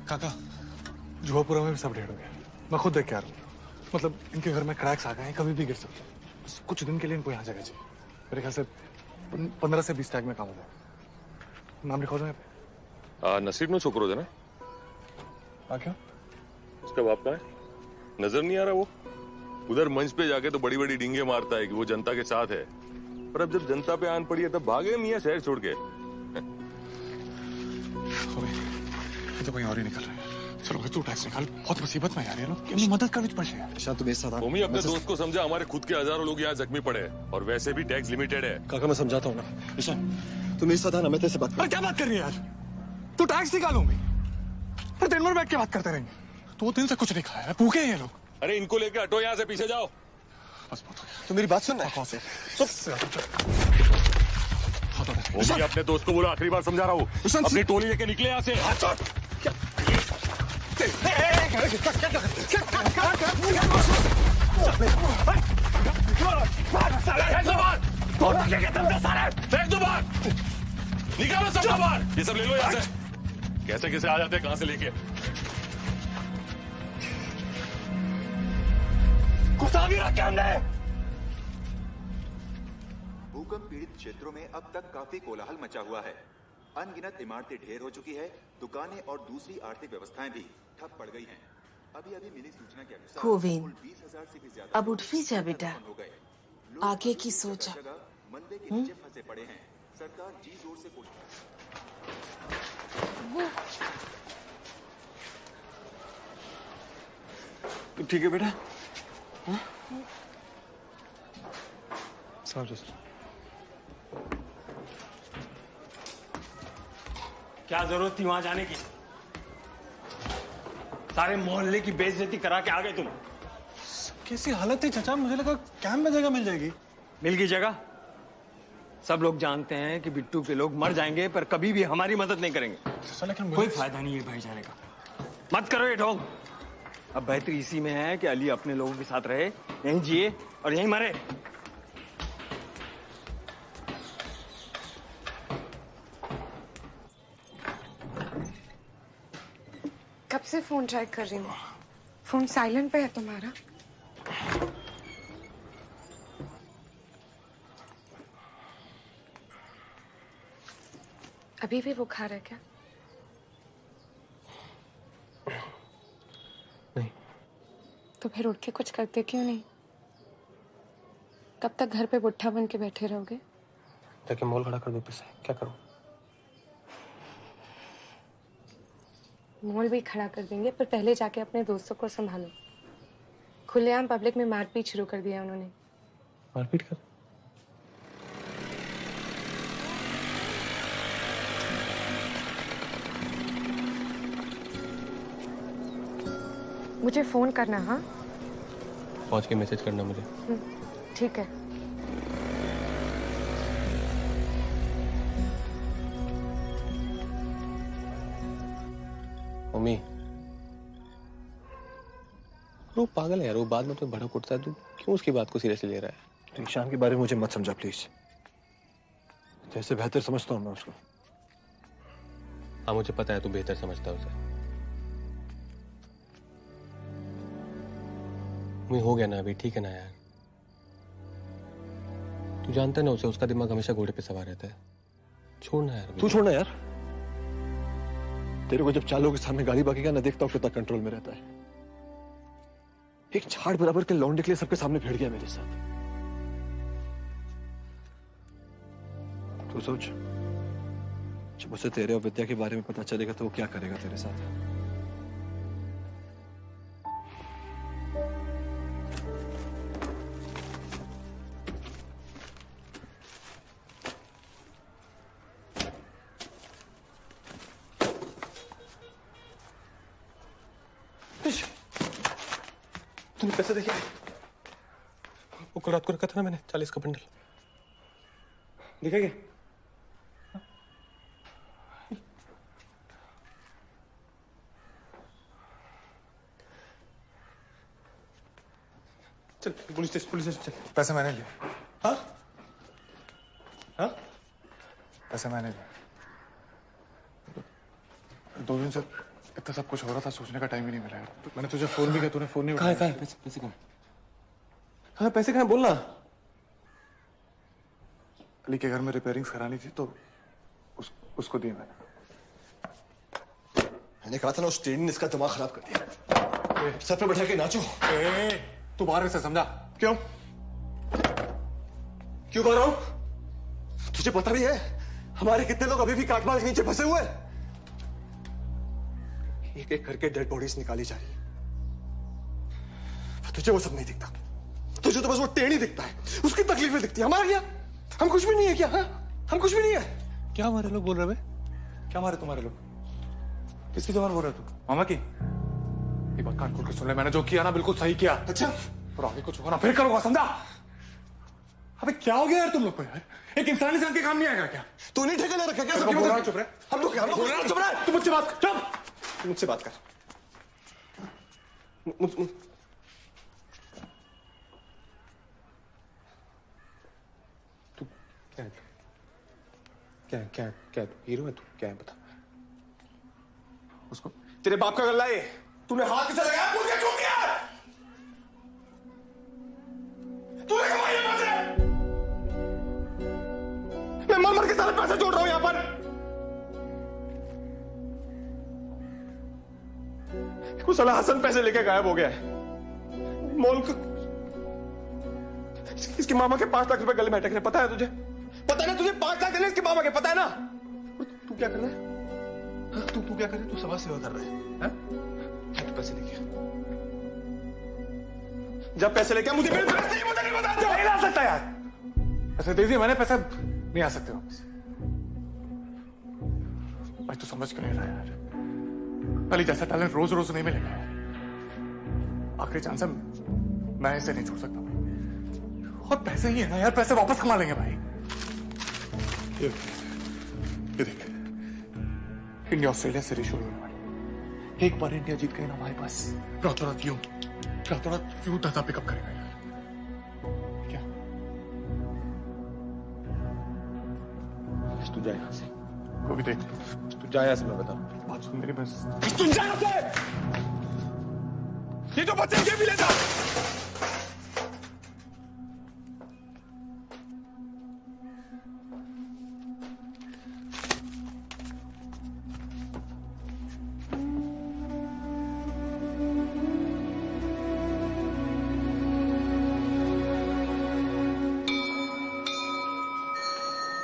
काका जुआपुरा में भी सब डेढ़ हो गया। मैं खुद देख के आ रहा हूँ। मतलब इनके घर में क्रैक्स आ गए हैं, कभी भी गिर सकते हैं। बस कुछ दिन के लिए इनको यहाँ जगह चाहिए। मेरे ख्याल से 15 से 20 टैग में काम हो जाए। नाम लिखा दो यहाँ पे। नसीब नो छोकरो थे ना। क्या उसका बाप कहाँ है? नजर नहीं आ रहा वो? उधर मंच पे जाके तो बड़ी बड़ी डींगे मारता है कि वो जनता के साथ है, पर अब जब जनता पे आन पड़ी है तब भागे मियाँ शहर छोड़ के। तो कोई और ही निकल रहा है। चलो भाई तू टैक्स निकाल, बहुत मुसीबत में यार ये लोग। इनकी मदद कर पड़े यार। ईशान तू मेरे साथ आ। मम्मी अपने दोस्त को समझा, हमारे खुद के हजारों लोग यहाँ जख्मी पड़े हैं और वैसे भी टैक्स लिमिटेड है। काका मैं समझाता हूँ ना। ईशान तू मेरे साथ आना, मैं तेरे से बात। अरे क्या बात कर रही है यार? तू टैक्स निकालूंगी, फिर दिन भर बैठ के बात करते रहेंगे। 2 दिन से कुछ नहीं खाया है, भूखे हैं ये लोग। अरे इनको लेके हटो यहाँ से, पीछे जाओ। बस बहुत हो गया। तू मेरी बात सुन रहा है? कौन से? मम्मी अपने दोस्त को बोलो, आखिरी बार समझा रहा हूँ, अपनी टोली लेके निकले यहाँ से। निकालो सब बाहर, ये सब ले लो यहाँ से। कैसे कैसे आ जाते हैं, कहाँ से लेके? गुस्सा भी रखा हमने। भूकंप पीड़ित क्षेत्रों में अब तक काफी कोलाहल मचा हुआ है। अनगिनत इमारतें ढेर हो चुकी है, दुकानें और दूसरी आर्थिक व्यवस्थाएं भी ठप पड़ गई हैं। अभी अभी मिली सूचना के अनुसार गोविंद, 20,000 से भी ज्यादा अब उठ भी जा बेटा, आगे की सोचा। मंदिर के नीचे फंसे पड़े हैं। सरकार जी जोर से कोशिश। तू ठीक है बेटा? क्या जरूरत थी वहां जाने की? सारे मोहल्ले की बेइज्जती करा के आ गए तुम। कैसी हालत थी चाचा? मुझे लगा कैंप में जगह मिल जाएगी। मिल गई जगह। सब लोग जानते हैं कि बिट्टू के लोग मर जाएंगे, पर कभी भी हमारी मदद नहीं करेंगे। कोई फायदा नहीं है भाईचारे का। मत करो ये ढोंग। अब बेहतरी इसी में है कि अली अपने लोगों के साथ रहे, यहीं जिए और यहीं मरे। कब से फोन ट्राई कर रही हूँ, फोन साइलेंट पे है तुम्हारा। अभी भी बुखार है क्या? नहीं। तो फिर उठ के कुछ करते क्यों नहीं? कब तक घर पे बुट्ठा बन के बैठे रहोगे? जाके मॉल खड़ा कर दो, फिर से क्या करूं? मॉल भी खड़ा कर देंगे, पर पहले जाके अपने दोस्तों को संभालो। खुलेआम पब्लिक में मारपीट शुरू कर दिया उन्होंने। मारपीट कर? मुझे फोन करना। हाँ, पहुंच के मैसेज करना मुझे। ठीक है। मम्मी, वो पागल है यार, वो बाद में तो भड़क उठता है। तू क्यों उसकी बात को सीरियसली ले रहा है? तो ईशान के बारे में मुझे मत समझा प्लीज। जैसे बेहतर समझता हूँ मैं उसको। हाँ मुझे पता है तू बेहतर समझता है उसे। मैं हो गया ना अभी, ठीक है ना यार? तू जानता है ना उसे, उसका दिमाग हमेशा घोड़े पे सवार रहता है। छोड़ना यार। तू छोड़ना यार। तेरे को जब 4 लोगों के सामने गाली बाकी का ना देखता हूँ कितना कंट्रोल में रहता है। एक झाड़ बराबर के लौंडे के लिए सबके सामने भिड़ गया मेरे साथ। तू सोच, जब उसे तेरे और विद्या के बारे में पता चलेगा तो वो क्या करेगा तेरे साथ। तुमने पैसे देखे? वो कल रात को रखा था ना मैंने, 40 का बंडल। दिखेगा? चल पुलिस स्टेशन चल। पैसे मैंने लिए। हाँ हाँ, पैसे मैंने लिए। 2 दिन से इतना सब कुछ हो रहा था, सोचने का टाइम ही नहीं मिला यार। मैंने तुझे फोन भी किया, तूने फोन नहीं उठाया। कहाँ है पैसे कहाँ? पैसे कहाँ? बोलना। अली के घर में रिपेयरिंग्स करानी थी तो उसको दिए मैंने कहा था ना, उस ट्रेन ने इसका दिमाग खराब कर दिया। सर पे बैठा के नाचो। तू बाहर से समझा क्यों कर रहा हूं? तुझे पता भी है हमारे कितने लोग अभी भी काटमाल के नीचे फंसे हुए हैं? एक एक करके डेड बॉडीज निकाली जा रही है। तुझे वो सब नहीं दिखता, तुझे तो बस वो टेढ़ी दिखता है, उसकी तकलीफें दिखती है। हमारा क्या? हम कुछ भी नहीं है क्या? हाँ? हम कुछ भी नहीं है क्या? हमारे लोग बोल रहे हैं? क्या हमारे तुम्हारे लोग? किसकी जबान बोल रहे तू? मामा की? एक बात कान खोल के सुन ले, मैंने जो किया ना बिल्कुल सही किया। अच्छा, और आगे कुछ होगा ना फिर करूंगा, समझा? अबे क्या हो गया यार तुम लोग को यार? एक इंसानी इंसान के काम नहीं आएगा क्या? तू नहीं ठेके ले रखा क्या? बोल रहा है, चुप रहे। हम लोग चुप रहे। तू मुझसे बात कर, चुप। मुझसे बात कर। तू क्या है? क्या हीरो है तू? क्या है बता? उसको तेरे बाप का गल्ला है। तूने हाथ किसे लगाया? पूछ के छूट गया। तूने कमाई है पैसे। मैं मर मर के सारे पैसे जोड़ रहा हूं यहां पर। कुछ साला हसन पैसे लेके गायब हो गया है। मोल को इसकी मामा के 5 लाख रुपए गले में अटक रहे। पता है तुझे? पता है ना तुझे? 5 लाख देने इसकी मामा के, पता है ना? तू क्या कर रहा है? तू क्या कर रहा है? तू समाज सेवा कर रहा है? क्या तू पैसे लेके? जब पैसे लेके मुझे नहीं बता। नहीं ला सकता यार, पैसे दे दिए मैंने, पैसे नहीं आ सकते वापस। भाई तू समझ क्यों नहीं रहा यार? अली जैसा टैलेंट रोज रोज नहीं मिलेगा। आखिरी चांस है, मैं इसे नहीं छोड़ सकता। और पैसे ही है ना यार, पैसे वापस कमा लेंगे भाई। ये देख, इंडिया ऑस्ट्रेलिया सीरीज शुरू होने वाली। एक बार इंडिया जीत गई ना हमारे पास, रातों रात यूं दादा पिकअप करेगा यार। क्या? तू जा यहां से। वो भी देख, तू जा यहां से, मैं बता। बात सुन मेरी बस। तू जा यहां से। ये जो बच्चे ये भी ले जा।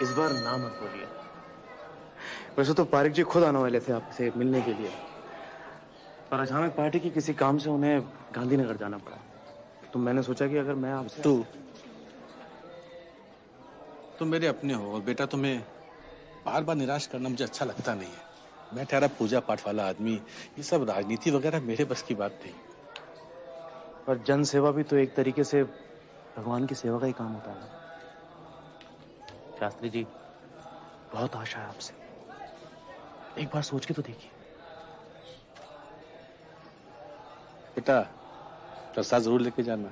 इस बार ना मत बोलिए। वैसे तो पारिक जी खुद आने वाले थे आपसे मिलने के लिए, पर अचानक पार्टी के किसी काम से उन्हें गांधीनगर जाना पड़ा। तो मैंने सोचा कि अगर मैं आपसे तुम मेरे अपने हो और बेटा तुम्हें बार बार निराश करना मुझे अच्छा लगता नहीं है। मैं ठहरा पूजा पाठ वाला आदमी, ये सब राजनीति वगैरह मेरे बस की बात नहीं। पर जन सेवा भी तो एक तरीके से भगवान की सेवा का ही काम होता है ना। शास्त्री जी, बहुत आशा है आपसे, एक बार सोच के तो देखिए। बेटा प्रसाद जरूर लेके जाना,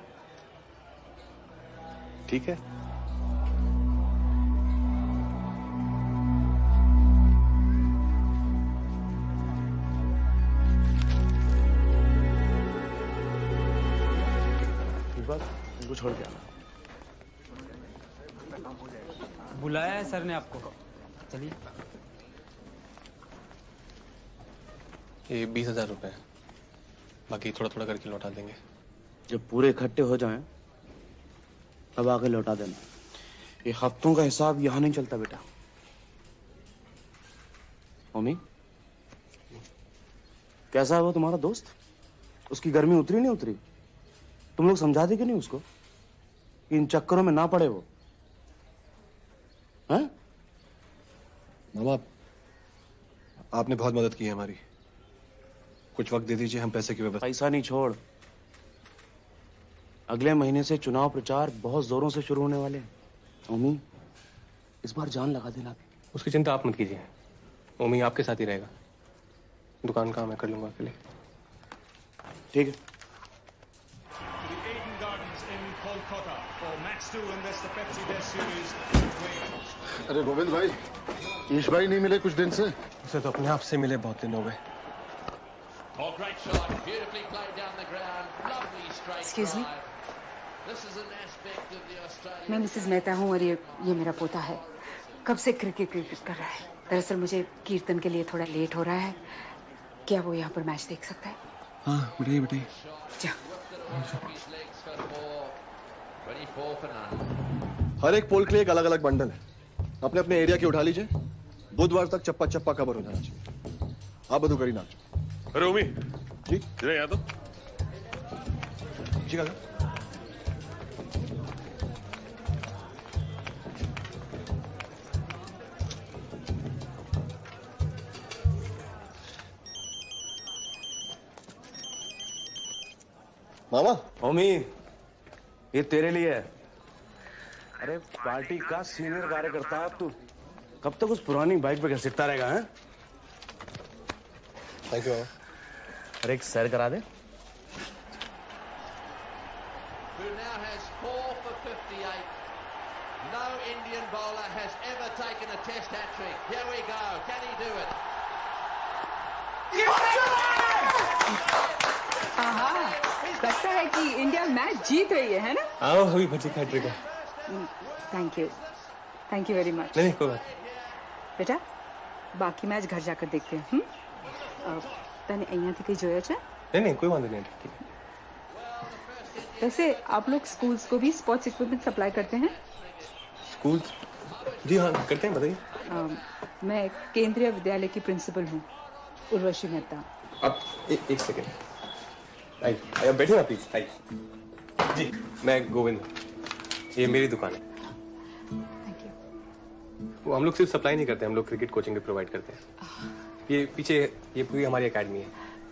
ठीक है? इनको छोड़ के आना। बुलाया है सर ने आपको, चलिए। ये 20,000 रुपए, बाकी थोड़ा थोड़ा करके लौटा देंगे। जब पूरे इकट्ठे हो जाएं, तब आके लौटा देना। ये हफ्तों का हिसाब यहाँ नहीं चलता बेटा। मम्मी, कैसा है वो तुम्हारा दोस्त? उसकी गर्मी उतरी नहीं उतरी? तुम लोग समझा दे कि नहीं उसको कि इन चक्करों में ना पड़े वो? हैं? मामा, आपने बहुत मदद की है हमारी। कुछ वक्त दे दीजिए, हम पैसे की व्यवस्था। पैसा नहीं, छोड़। अगले महीने से चुनाव प्रचार बहुत जोरों से शुरू होने वाले हैं। मम्मी, इस बार जान लगा देना। उसकी चिंता आप मत कीजिए, ओमी आपके साथ ही रहेगा। दुकान का मैं कर लूंगा अकेले। ठीक है। अरे गोविंद भाई, ईश भाई नहीं मिले कुछ दिन से? उसे तो अपने आप से मिले बहुत दिन हो गए। Oh, great shot. Beautifully played down the ground. Lovely straight Excuse me? drive. This is an aspect of the Australian... मैं मिसेस मेहता हूँ और ये मेरा पोता है। कब से क्रिकेट कर रहा है। दरअसल मुझे कीर्तन के लिए थोड़ा लेट हो रहा है। क्या वो यहाँ पर मैच देख सकता है? हाँ, बताइए। हर एक पोल के लिए एक अलग अलग बंडल है। अपने अपने एरिया की उठा लीजिए। बुधवार तक चप्पा चप्पा कवर हो जाना चाहिए। आप बधु करी ना। अरे ओमी जी जरा यहाँ तो जी का मामा ओमी ये तेरे लिए है। अरे पार्टी का सीनियर कार्यकर्ता है तू, कब तक उस पुरानी बाइक पे घसीटता रहेगा? हैं? Thank you. अरे एक सैर करा दे। Who now has 4 for 58. No Indian bowler has ever taken a test hat-trick. Here we go. Can he do it? लगता है कि इंडिया मैच जीत रही है ना? आओ अभी बच्चे का हैट्रिक है। Thank you very much. नहीं कोई बात। बेटा बाकी मैच घर जाकर देखते हैं। तने અહીંયાથી કઈ જોયા છે? नहीं कोई बात नहीं। ठीक है। वैसे आप लोग स्कूल्स को भी स्पोर्ट्स इक्विपमेंट सप्लाई करते हैं? स्कूल जी हाँ करते हैं, बताइए। मैं केंद्रीय विद्यालय की प्रिंसिपल हूँ, उर्वशी मेहता। आप एक सेकेंड आइए बैठिए ना प्लीज। आइए जी, मैं गोविंद, ये मेरी दुकान है। Thank you. वो हम लोग सिर्फ सप्लाई नहीं करते, हम लोग क्रिकेट कोचिंग भी प्रोवाइड करते हैं। ये पीछे ये पूरी हमारी एकेडमी है।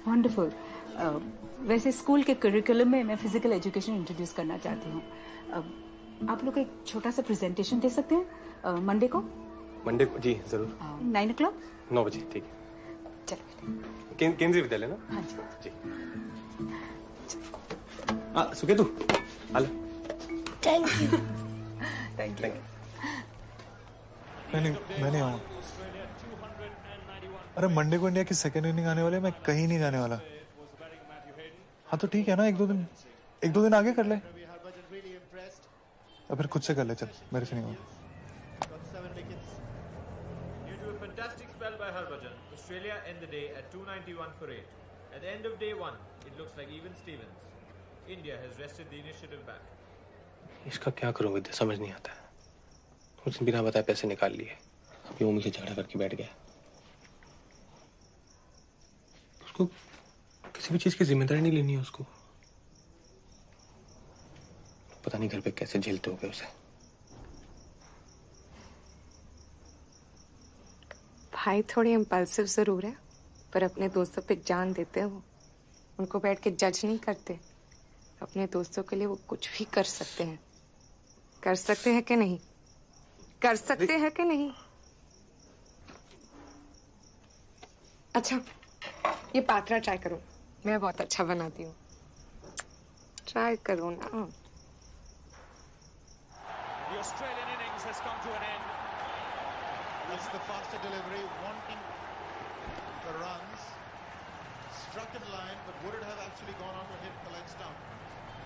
वंडरफुल। वैसे स्कूल के करिकुलम में मैं फिजिकल एजुकेशन इंट्रोड्यूस करना चाहती हूँ। आप लोग एक छोटा सा प्रेजेंटेशन दे सकते हैं मंडे को? मंडे को जी जरूर। 9 o'clock? 9 बजे ठीक है। चलो केंद्रीय विद्यालय ना? हाँ जी। Suketu hello. Thank you. Thank you. मैं नहीं आऊंगा। अरे मंडे को इंडिया की सेकेंड इनिंग आने वाले, मैं कहीं नहीं जाने वाला। हाँ तो ठीक है ना, एक दो दिन आगे कर ले, या फिर खुद से कर ले। चल मेरे से नहीं होगा। Fantastic spell by Harbhajan. Australia end the day at 291 for 8. At the end of day 1, it looks like even Stevens. India has wrested the initiative back. इसका क्या करूं विद्या, समझ नहीं आता है। उसने बिना बताए पैसे निकाल लिए, अभी वो मुझे झगड़ा करके बैठ गया। उसको किसी भी चीज की जिम्मेदारी नहीं लेनी है उसको। पता नहीं घर पे कैसे झेलते होंगे उसे। भाई थोड़े इम्पल्सिव जरूर है, पर अपने दोस्तों पे जान देते हैं वो। उनको बैठ के जज नहीं करते। अपने दोस्तों के लिए वो कुछ भी कर सकते हैं। कर सकते हैं कि नहीं? कर सकते हैं कि नहीं? अच्छा ये पात्रा ट्राई करो, मैं बहुत अच्छा बनाती हूँ। ट्राई करो ना। The Australian innings has come to an end. That's the faster delivery, wanting the runs. Struck in line, but would it have actually gone on to hit the leg stump?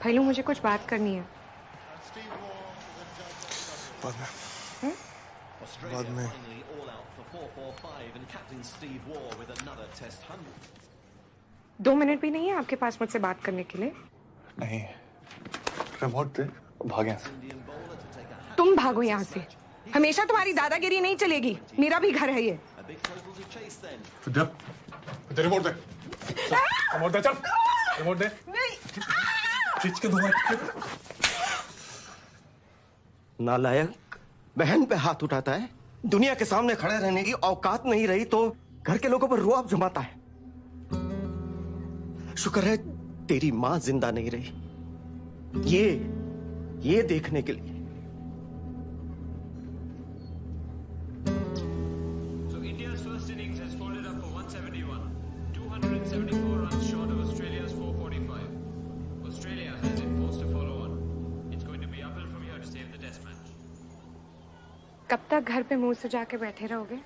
भाईलू मुझे कुछ बात करनी है। Steve Waugh then judged बाद में। Australia finally all out for 445 and captain Steve Waugh with another test 100. 2 minute भी नहीं है आपके पास मुझसे बात करने के लिए? नहीं, रिमोट दे, भाग यहाँ से। तुम भागो यहाँ से। हमेशा तुम्हारी दादागिरी नहीं चलेगी। मेरा भी घर है ये। जब रिमोट दे, रिमोट दे, चल रिमोट दे। नहीं। खींच के दूंगा। नालायक बहन पे हाथ उठाता है। दुनिया के सामने खड़े रहने की औकात नहीं रही तो घर के लोगों पर रुआब जमाता है। शुक्र है तेरी मां जिंदा नहीं रही ये देखने के लिए। So India's first innings has folded up for 171, 274 runs short of Australia's 445. Australia has been forced to follow on. It's going to be uphill from here to save the test match. कब तक घर पे मुंह सजा के बैठे रहोगे?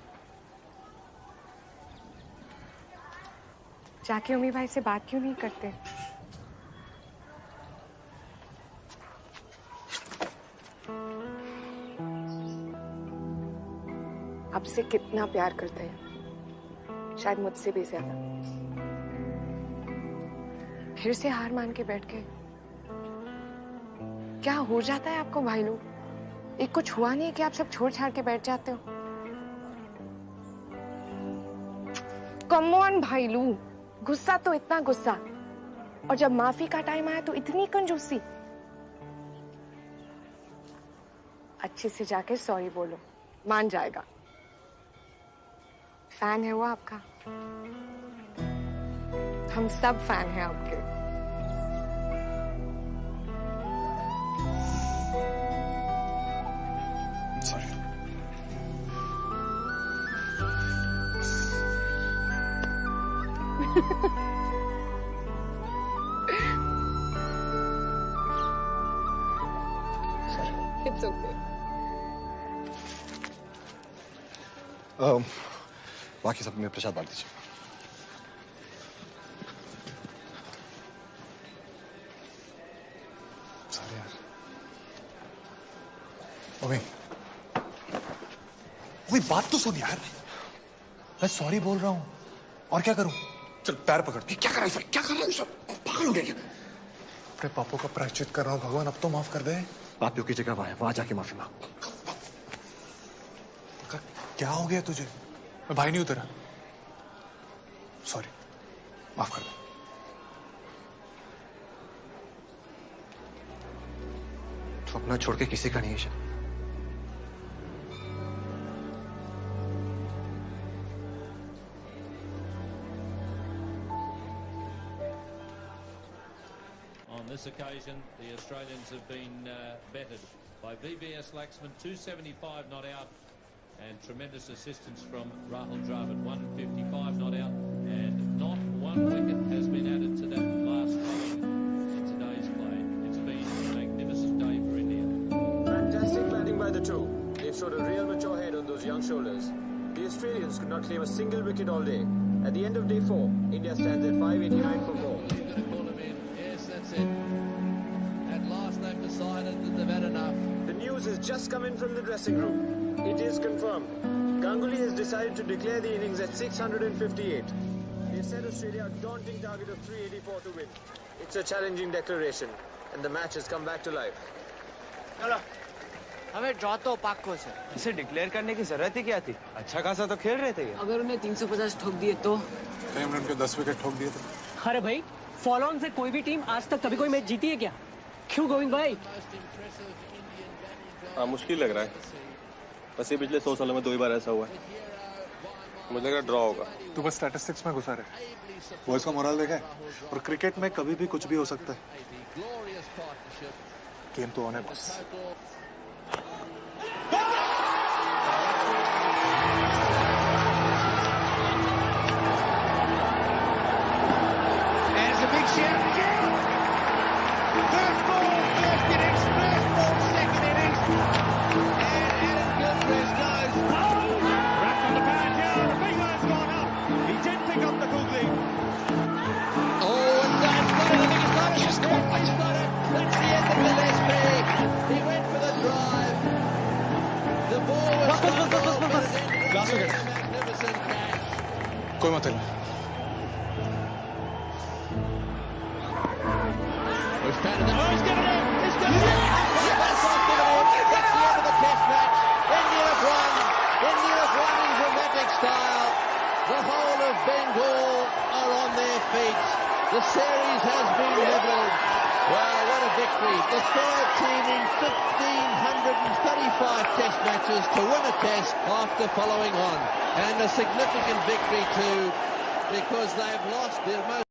जाके उमी भाई से बात क्यों नहीं करते? आपसे कितना प्यार करते हैं, शायद मुझसे भी ज्यादा। फिर से हार मान के बैठ गए। क्या हो जाता है आपको भाई लोग? एक कुछ हुआ नहीं है कि आप सब छोड़ छाड़ के बैठ जाते हो? कम ऑन भाई लू, गुस्सा तो इतना गुस्सा, और जब माफी का टाइम आया तो इतनी कंजूसी। अच्छे से जाके सॉरी बोलो, मान जाएगा। फैन है वो आपका, हम सब फैन हैं आपके। सॉरी। It's okay. बाकी सब में प्रसाद बांट दीजिए। सॉरी यार। ओए, बात तो सुन यार। मैं सॉरी बोल रहा हूँ और क्या करूँ? चल पैर पकड़। क्या कर रहा है? क्या कर रहा है? पागल हो गया क्या? अपने पापों का प्रायश्चित कर रहा हूँ भगवान, अब तो माफ कर दे। पापियों की जगह वहां जाके माफी मांग। क्या हो गया तुझे? मैं भाई नहीं हूं तेरा। सॉरी, माफ कर दे। तो अपना छोड़ के किसी का नहीं है। On this occasion, the Australians have been bettered by VBS Laxman, 275 not out, and tremendous assistance from Rahul Dravid, 155 not out, and not one wicket has been added to that last over in today's play. It's been a magnificent day for India. Fantastic batting by the two. They've showed a real mature head on those young shoulders. The Australians could not claim a single wicket all day. At the end of day 4, India stands at 589 for 4. You're going to call him in. Yes, that's it. At last they've decided that they've had enough. The news has just come in from the dressing room. It is confirmed. Ganguly has decided to declare the innings at 658. They set Australia a daunting target of 384 to win. It's a challenging declaration, and the match has come back to life. चलो, हमें draw तो पाक्को से। इसे declare करने की जरूरत ही क्या थी? अच्छा खासा तो खेल रहे थे ये। अगर उन्हें 350 ठोक दिए तो? कहीं हमने उनके 10 विकेट ठोक दिए थे। अरे भाई, फॉलो ऑन से कोई भी टीम आज तक कभी कोई मैच जीती है क्या? क्यों गोविंद भाई? हाँ, मुश्किल लग रहा है। बस ये पिछले 100 सालों में 2 ही बार ऐसा हुआ है। मुझे लग रहा ड्रॉ होगा। तू बस स्टैटिस्टिक्स में घुसा रहे। बॉयज का मोरल देखा है? और क्रिकेट में कभी भी कुछ भी हो सकता है। गेम तो ऑन है बस। There's a big shout again. First ball, first innings, first ball, second innings. And Adam Gilchrist goes. Wrapped on the pad here. The big man's gone up. He did pick up the googly. Oh, and that's got it. I think he's got it. He's got it. That's the end of Gillespie. He went for the drive. The ball was struck off, but it ended Last in a wicket. magnificent catch. कोई मत हिला। He's patted that. Oh, he's given it. He's given it. That's not given it. That's the end of the test match. India have won. India have won in dramatic style. The whole of Bengal are on their feet. The series has been levelled. Wow, what a victory. The third team in 1,535 test matches to win a test after following on. And a significant victory too, because they've lost their most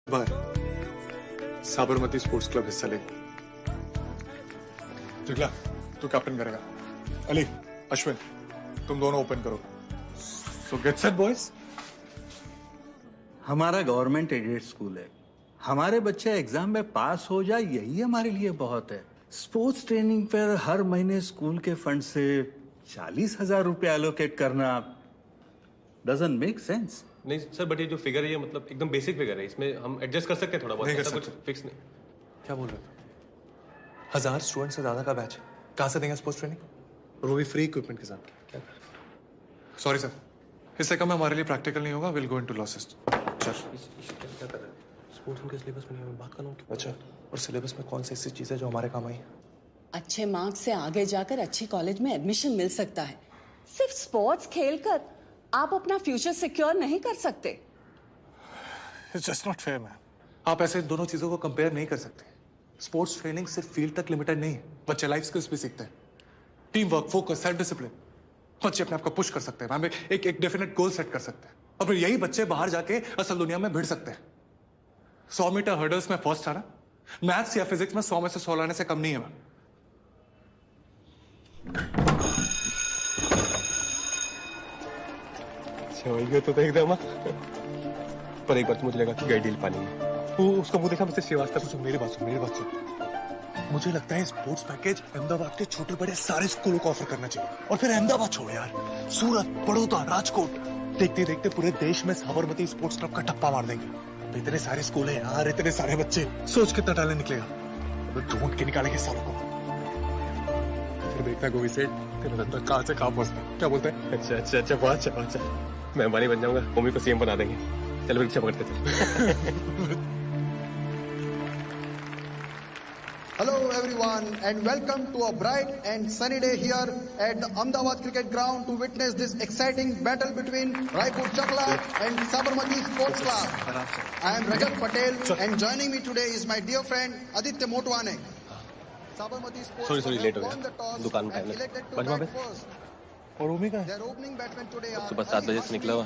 bar Sabarmati sports club हिस्सा लेगा। जिगला तू captain करेगा, अली अश्विन तुम दोनों open करो। सो get set boys. हमारा government aided school है, हमारे बच्चे एग्जाम में पास हो जाए यही हमारे लिए बहुत है। स्पोर्ट्स ट्रेनिंग पर हर महीने स्कूल के फंड से 40,000 रुपए एलोकेट करना डजंट मेक सेंस। नहीं सर, बट ये जो फिगर है ये मतलब एकदम बेसिक फिगर है, इसमें हम एडजस्ट कर सकते हैं थोड़ा बहुत, नहीं कर ऐसा कुछ सकते। फिक्स नहीं। क्या बोल रहे हो? 1000 स्टूडेंट से ज्यादा का बैच, कहां से देंगे स्पोर्ट्स ट्रेनिंग, और वो भी फ्री इक्विपमेंट के साथ? क्या सॉरी सर, इससे कम हमारे लिए प्रैक्टिकल नहीं होगा। Will go into losses. चल क्या कर रहे हैं? स्पोर्ट्स उनके सिलेबस में नहीं है, मैं बात कर रहा हूँ। अच्छा, और सिलेबस में कौन सी ऐसी चीज है जो हमारे काम आई? अच्छे मार्क्स से आगे जाकर अच्छे कॉलेज में एडमिशन मिल सकता है। सिर्फ स्पोर्ट्स खेलकर आप अपना फ्यूचर सिक्योर नहीं कर सकते। It's just not fair ma'am. आप ऐसे दोनों चीजों को कंपेयर नहीं कर सकते। स्पोर्ट्स ट्रेनिंग सिर्फ फील्ड तक लिमिटेड नहीं है, बच्चे लाइफ स्किल्स भी सीखते हैं, team work, focus, self discipline. बच्चे अपने आप को पुश कर सकते हैं मैम, एक डेफिनेट गोल सेट कर सकते हैं, और फिर यही बच्चे बाहर जाके असल दुनिया में भिड़ सकते हैं। 100 मीटर हर्डल्स में फर्स्ट आना मैथ्स या फिजिक्स में 100 में से 100 लाने से कम नहीं है मैम। वही तो एकदम, पर एक बार तो मुझे लगा कि गई डील पानी है। वो उसका मुंह देखा मिस्टर श्रीवास्तव। सुन मेरी बात सुन। मुझे लगता है स्पोर्ट्स पैकेज अहमदाबाद के छोटे बड़े सारे स्कूलों को ऑफर करना चाहिए। और फिर अहमदाबाद छोड़ यार, सूरत, बड़ौदा, राजकोट, देखते देखते पूरे देश में साबरमती स्पोर्ट्स क्लब का ठप्पा मार देंगे। इतने सारे स्कूल है यार, इतने सारे बच्चे, सोच कितना टैलेंट निकलेगा। ढूंढ के निकालेंगे सालों को। फिर देखता गोवी सेठ तेरा धंधा कहां से कहां पहुंचता है। क्या बोलता है? अच्छा बहुत अच्छा। मैं अंबानी बन जाऊंगा, मम्मी को सीएम बना देंगे। चलो रिक्शा पकड़ते चल। Hello everyone and welcome to a bright and sunny day here at the Ahmedabad Cricket Ground to witness this exciting battle between Raipur Chakla and Sabarmati Sports Club. I am Rajat Patel and joining me today is my dear friend Aditya Motwane. Sabarmati Sports sorry late हो Club won the गया, toss दुकान में and time elected to but bat वहाँ first. और ओमी का Their opening batsmen today are सुबह 7 बजे से निकला हुआ,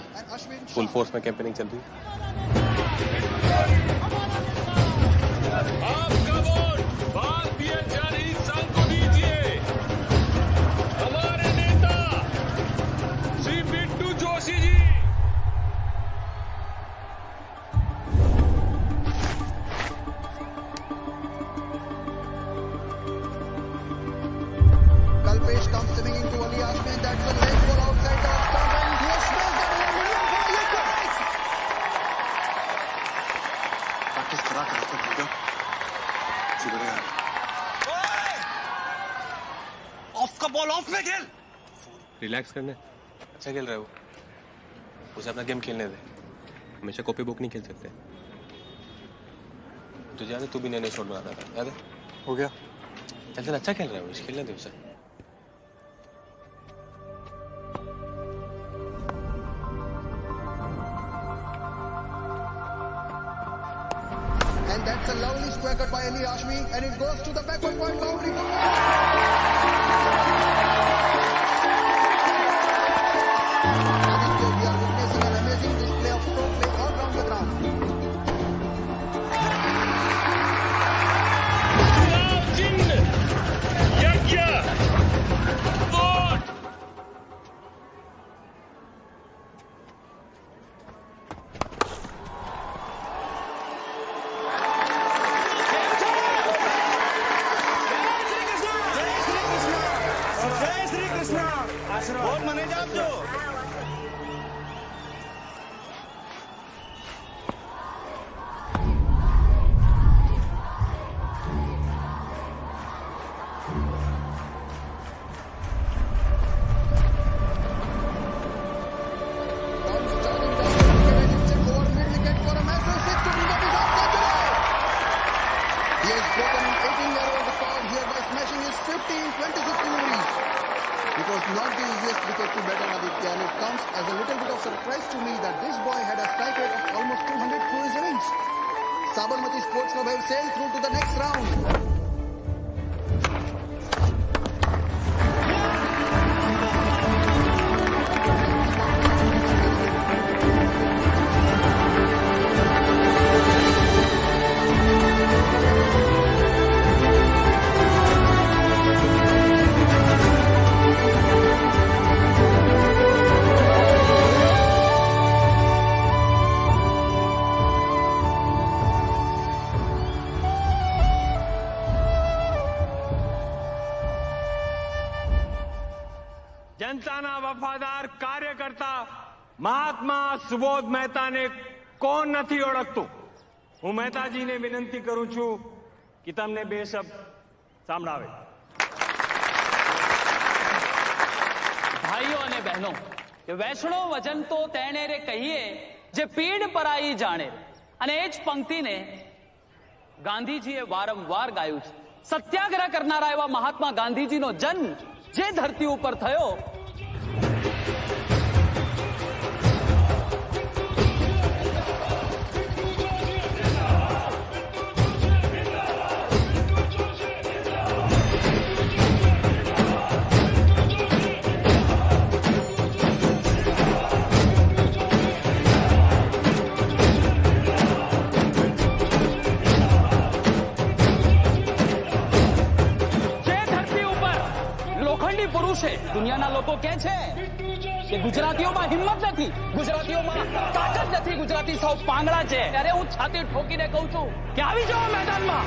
फुल फोर्स में कैंपेनिंग चल रही है। आपका वोट भारतीय जनहित संघ को दीजिए। हमारे नेता Shri Bittu Joshi ji. Kalpesh comes swimming into Ali Ashwin. That's a leg ball outside the stump and he has smashed that one million for the Yankees. Practice करा कर ऑफ का बॉल ऑफ में खेल। रिलैक्स करने, अच्छा खेल रहा है वो, उसे अपना गेम खेलने दे। हमेशा कॉपी बुक नहीं खेल सकते। तुझे याद है तू भी नए नए शॉट बनाता था, याद है? हो गया। चल अच्छा खेल रहा है वो, खेलने दे उसे। And that's a lovely square cut by Ali Ashmi and it goes to the backward point boundary for we are witnessing an amazing display of stroke play all around the ground. जय श्री कृष्णा। बहुत मने जाप जो। He has broken an 18-year-old record here by smashing his 26 deliveries. It was not the easiest wicket to bat on Aditya, and it comes as a little bit of surprise to me that this boy had a strike rate of almost 200 through his innings. Sabarmati Sports Club have sailed through to the next round. जनताना वफादार कार्यकर्ता મહાત્મા સુબોધ મહેતાને કોણ નથી ઓળખતું? હું મહેતાજીને વિનંતી કરું છું કે તમને બે શબ્દ સાંભળાવે. ભાઈઓ અને બહેનો, વૈષ્ણો વચન તો તેણે રે કહીએ જે પીડ પરાઈ જાણે, અને એ જ પંક્તિને ગાંધીજીએ વારંવાર ગાયું છે. સત્યાગ્રહ કરનારા એવા મહાત્મા ગાંધીજીનો જન્મ જે ધરતી ઉપર થયો, દુનિયાના લોકો કહે છે કે ગુજરાતીઓમાં હિંમત નથી, ગુજરાતીઓમાં તાકાત નથી, ગુજરાતી સૌ પાંગડા છે. ત્યારે હું છાતી ઠોકીને કહું છું કે આવી જાઓ મેદાનમાં.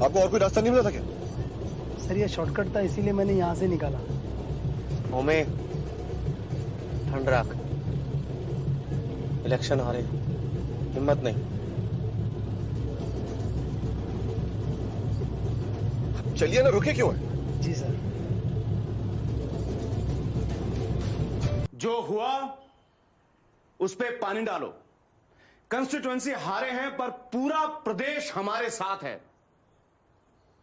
आपको और कोई रास्ता नहीं मिला था क्या? सर ये शॉर्टकट था, इसीलिए मैंने यहाँ से निकाला. ओमे ठंड रख, इलेक्शन हारे, हिम्मत नहीं. चलिए ना, रुके क्यों है? जी सर. जो हुआ उस पे पानी डालो. कंस्टिट्यूएंसी हारे हैं पर पूरा प्रदेश हमारे साथ है.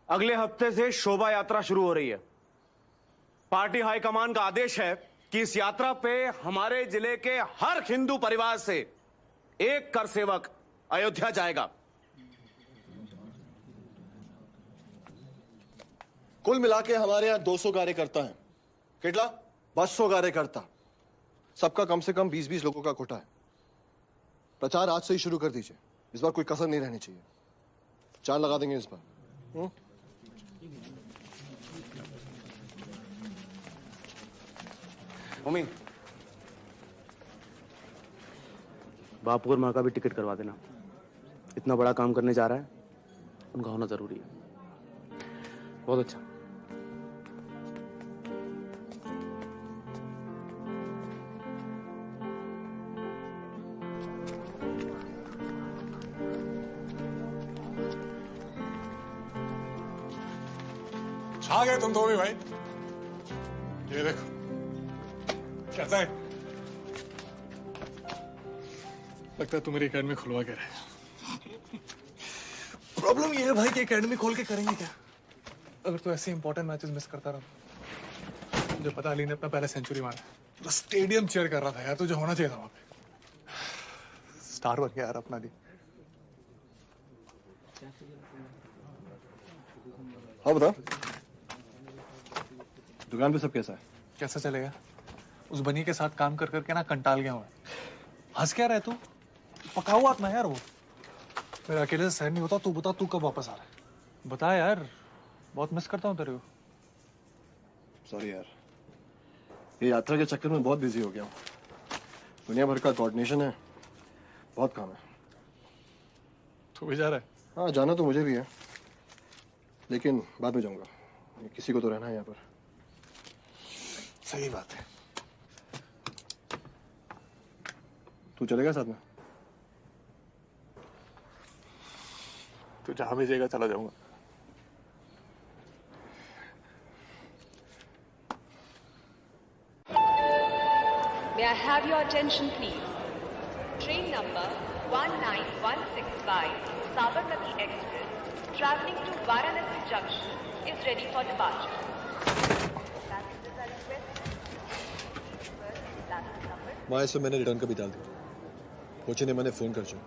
अगले हफ्ते से शोभा यात्रा शुरू हो रही है. पार्टी हाईकमान का आदेश है कि इस यात्रा पे हमारे जिले के हर हिंदू परिवार से एक कर सेवक अयोध्या जाएगा. कुल मिला के हमारे यहाँ 200 कार्यकर्ता हैं. कितना? 200 कार्यकर्ता. सबका कम से कम 20-20 लोगों का कोटा है. प्रचार आज से ही शुरू कर दीजिए. इस बार कोई कसर नहीं रहनी चाहिए. चार लगा देंगे इस बार. मम्मी, बापू और माँ का भी टिकट करवा देना. इतना बड़ा काम करने जा रहा है, उनका होना जरूरी है. बहुत अच्छा. छा गए तुम तो भी भाई. ये देखो कैसा है. लगता है तुम्हारी एकेडमी खुलवा के रहे. प्रॉब्लम ये है भाई कि एकेडमी खोल के करेंगे क्या अगर तो ऐसे इंपॉर्टेंट मैचेस मिस करता रहा. मुझे पता अली ने अपना पहला सेंचुरी मारा. तो स्टेडियम चीयर कर रहा था यार. तुझे होना चाहिए था वहां पे. स्टार बन गया यार अपना भी. हाँ बता, दुकान पे सब कैसा है? कैसा चलेगा? उस बनी के साथ काम कर करके ना कंटाल गया हूँ. हंस क्या रहे तू? पका हुआ ना यार वो. मेरा अकेले से सहन नहीं होता. तू बता, तू कब वापस आ रहा है? बता यार, बहुत मिस करता हूँ तेरे को. सॉरी यार, ये यात्रा के चक्कर में बहुत बिजी हो गया हूँ. दुनिया भर का कोऑर्डिनेशन है, बहुत काम है. तू भी जा रहा है? हाँ, जाना तो मुझे भी है, लेकिन बाद में जाऊंगा. किसी को तो रहना है यहाँ पर. सही बात है. तू चलेगा साथ में? तू जहां भेजेगा चला जाऊंगा। May I have your attention, please? Train number 19165, Sabarmati Express, traveling to Varanasi Junction, is ready for departure. Passengers are requested. माँ इसमें मैंने रिटर्न का भी डाल दिया। पहुंचने मैंने फोन कर चुका।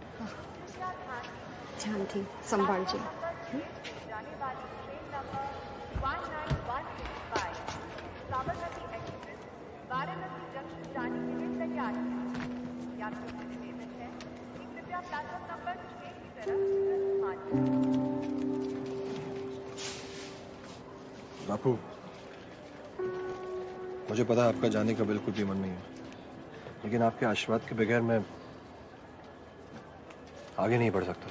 जानकी संभाल जी। जाने वाली train number 19165, Sabarmati express, Varanasi junction जाने के लिए तैयार है। यात्रियों से निवेदन है कि कृपया प्लेटफॉर्म नंबर 6 की तरफ मार्च। बापू, मुझे पता है आपका जाने का बिल्कुल भी मन नहीं है, लेकिन आपके आशीर्वाद के बगैर मैं आगे नहीं बढ़ सकता।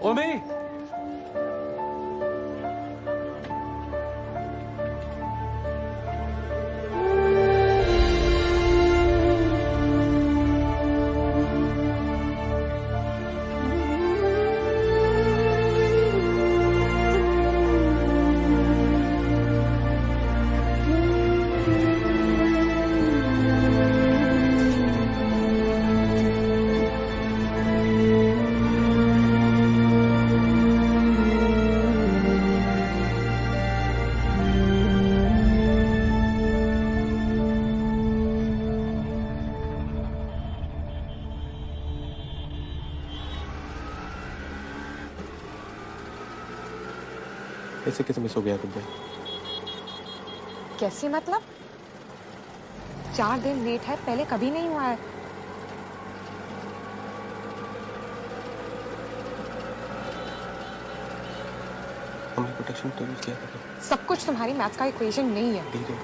ओमी, कैसे कैसे मिस हो गया तुमसे? कैसे मतलब? 4 दिन लेट है, पहले कभी नहीं हुआ है। हमने प्रोटेक्शन तो यूज किया था। सब कुछ तुम्हारी मैथ्स का इक्वेशन नहीं है। ठीक है।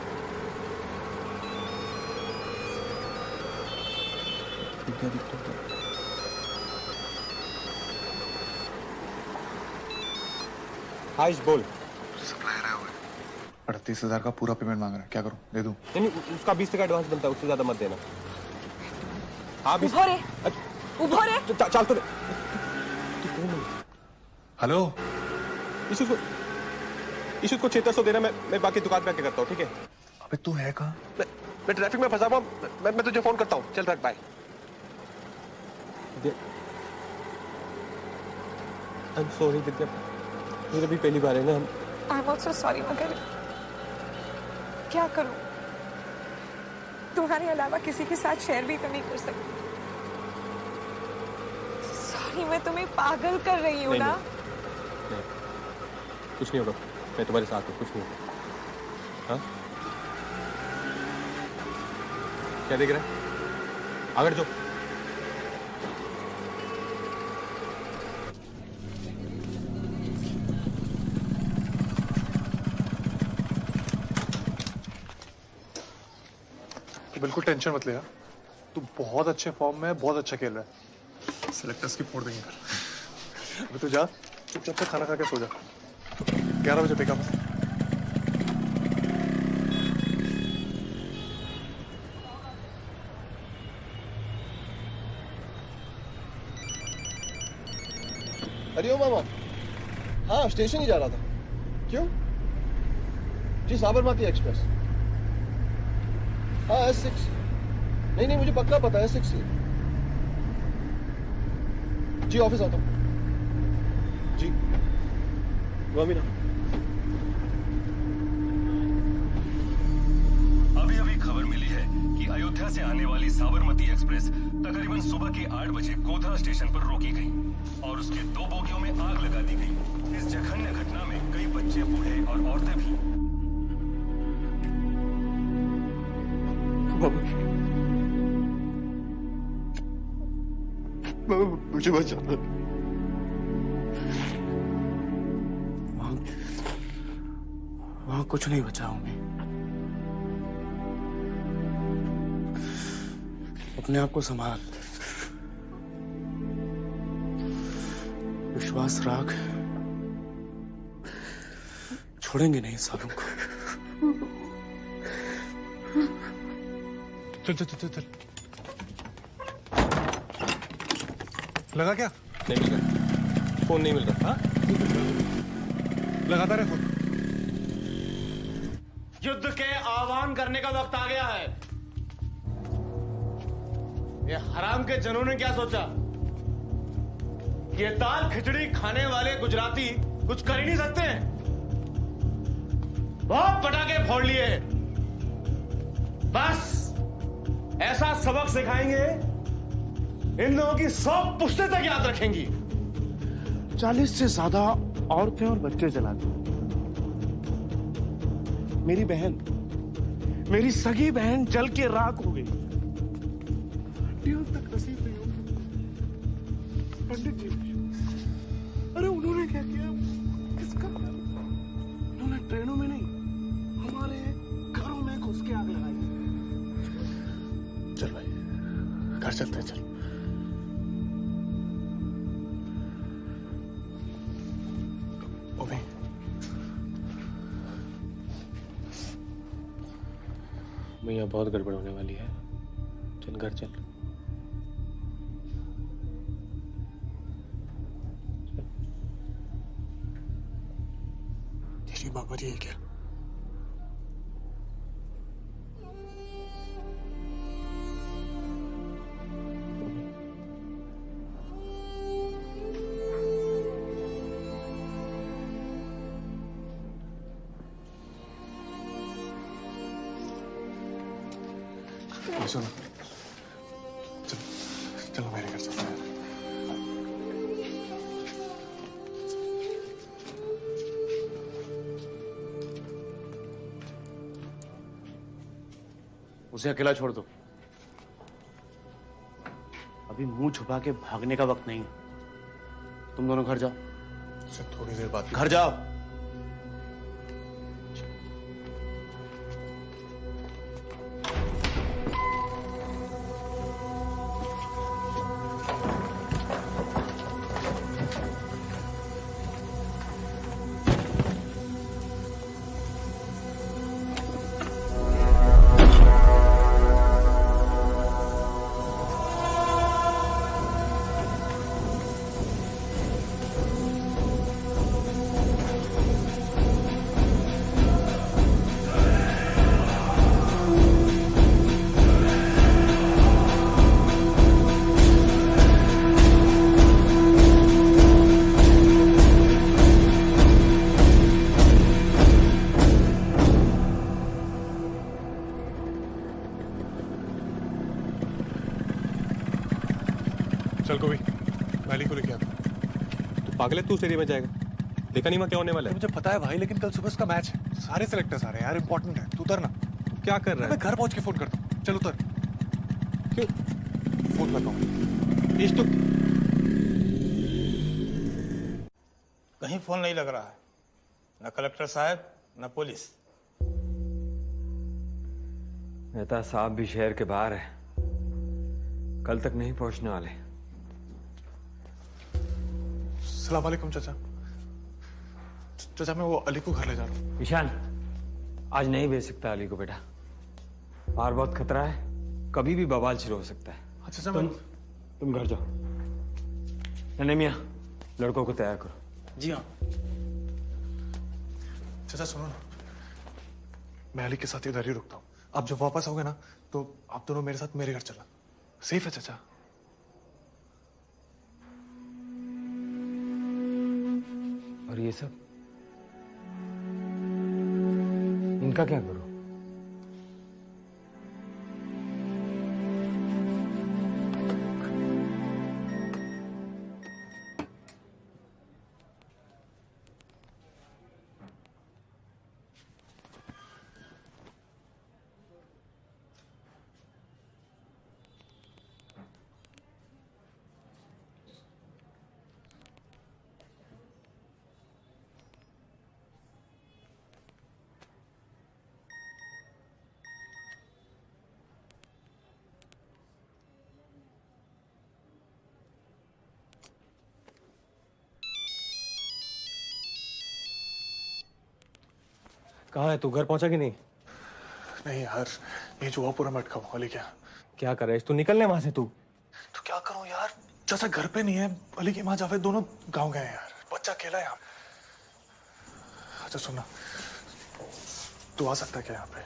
क्या दिक्कत है? आयुष बोल। सप्लायर आया हुआ है। 38,000 का पूरा पेमेंट मांग रहा है, क्या करूं? दे दूं? नहीं, उसका 20 का एडवांस बनता है, उससे ज्यादा मत देना। हाँ, उभो रे, उभो रे। चल तो। हेलो, इशू को 600 देना, मैं बाकी दुकान पे आके करता हूँ, ठीक है? अबे तू है कहाँ? मैं ट्रैफिक में फंसा हुआ, मैं तुझे फोन करता हूँ। चल रख, बाय। आई एम सॉरी विद्या, मेरा भी पहली बार है ना। आई एम ऑल्सो सॉरी, मगर क्या करूं? तुम्हारे अलावा किसी के साथ शेयर भी तो नहीं कर सकती। सॉरी, मैं तुम्हें पागल कर रही हूँ ना। नहीं, कुछ नहीं होगा, मैं तुम्हारे साथ हूँ, कुछ नहीं होगा। हाँ? क्या देख रहा है? आगे जो। बिल्कुल टेंशन मत ले, तू बहुत अच्छे फॉर्म में है, बहुत अच्छा खेल रहा है। सेलेक्टर्स की फोड़ देंगे कल। अभी तू जा, चुपचाप से खाना खा के सो जा। 11 बजे पिकअप है। अरे मामा, हाँ स्टेशन ही जा रहा था। क्यों? जी साबरमती एक्सप्रेस। हाँ S6। नहीं मुझे पक्का पता है S6 से। जी ऑफिस आता हूँ। जी गोविंदा। अभी अभी खबर मिली है कि अयोध्या से आने वाली साबरमती एक्सप्रेस तकरीबन सुबह के 8 बजे गोधरा स्टेशन पर रोकी गई और उसके 2 बोगियों में आग लगा दी गई। इस जघन्य घटना में कई बच्चे, बूढ़े और औरतें भी। मुझे बचाना। वहां कुछ नहीं बचा हूं। अपने आप को संभाल, विश्वास रख, छोड़ेंगे नहीं सालों को। चल चल चल चल। लगा क्या? नहीं मिल रहा, फोन नहीं मिल रहा। हाँ? लगातार है फोन। युद्ध के आह्वान करने का वक्त आ गया है। ये हराम के जनों ने क्या सोचा? ये दाल खिचड़ी खाने वाले गुजराती कुछ कर ही नहीं सकते हैं। बहुत पटाखे फोड़ लिए। बस ऐसा सबक सिखाएंगे, इन लोगों की 100 पुश्तें तक याद रखेंगी। 40 से ज्यादा औरतें और बच्चे जला दिए। मेरी बहन, मेरी सगी बहन जल के राख हो गई। हड्डियों तक नसीब नहीं होगी। पंडित जी, अरे उन्होंने क्या किया? किसका? उन्होंने ट्रेनों में नहीं, हमारे घरों में घुस के आग लगाई। चल भाई, घर चलते हैं। चल। भैया बहुत गड़बड़ होने वाली है, चल घर चल। तेरी बाबा जी है क्या? सुनो, चलो मेरे घर चलते हैं। उसे अकेला छोड़ दो। अभी मुंह छुपा के भागने का वक्त नहीं है। तुम दोनों घर जाओ। सर थोड़ी देर बाद घर जाओ। चल कोई वैली को लेके आ। तू पागल है, तू स्टेडियम में जाएगा? देखा नहीं वहां क्या होने वाला है? मुझे पता है भाई, लेकिन कल सुबह उसका मैच है। सारे सिलेक्टर्स आ रहे हैं यार, इंपॉर्टेंट है। तू उतर ना। क्या कर रहा है? मैं घर पहुंच के फोन करता हूँ। चल उतर। क्यों? फोन करता हूँ। इस तो कहीं फोन नहीं लग रहा है, न कलेक्टर साहब न पुलिस। मेहता साहब भी शहर के बाहर है, कल तक नहीं पहुंचने वाले। सलाम वालेकुम चाचा। चाचा मैं वो अली को घर ले जा रहा हूँ। ईशान, आज नहीं भेज सकता अली को बेटा, बाहर बहुत खतरा है, कभी भी बवाल शुरू हो सकता है। अच्छा तुम घर जाओ। नन्हे मियां, लड़कों को तैयार करो। जी हाँ। चाचा सुनो ना, मैं अली के साथ इधर ही रुकता हूँ। आप जब वापस आओगे ना तो आप दोनों मेरे साथ मेरे घर चला। सेफ है चाचा? और ये सब इनका क्या करूं? कहाँ है तू? घर पहुंचा कि नहीं? नहीं यार, ये जुआपुरा में अटका हुआ। अली क्या कर रहा है? तू निकलने वहां से। तू तो क्या करूं यार, चाचा घर पे नहीं है, अली की माँ जावेद दोनों गांव गए हैं यार, बच्चा अकेला है यहाँ। अच्छा सुनना, तू आ सकता है क्या यहाँ पे?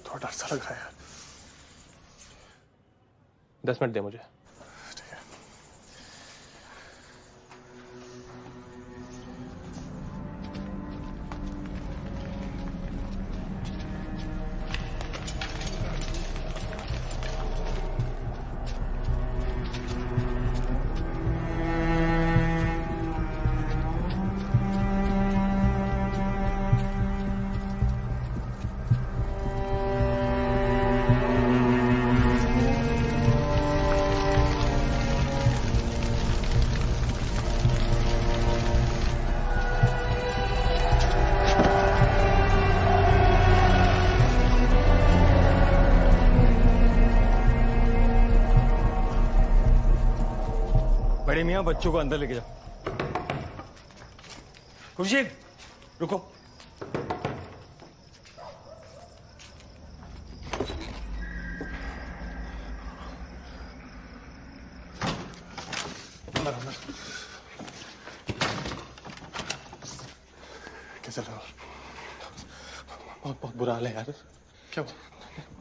थोड़ा डर सा लग रहा है यार। 10 मिनट दे मुझे। बड़े मियाँ बच्चों को अंदर लेके जाओ। खुर्शीद रुको। अंदर अंदर। क्या चल रहा है? बहुत बहुत बुरा हाल है यार। क्या हुआ?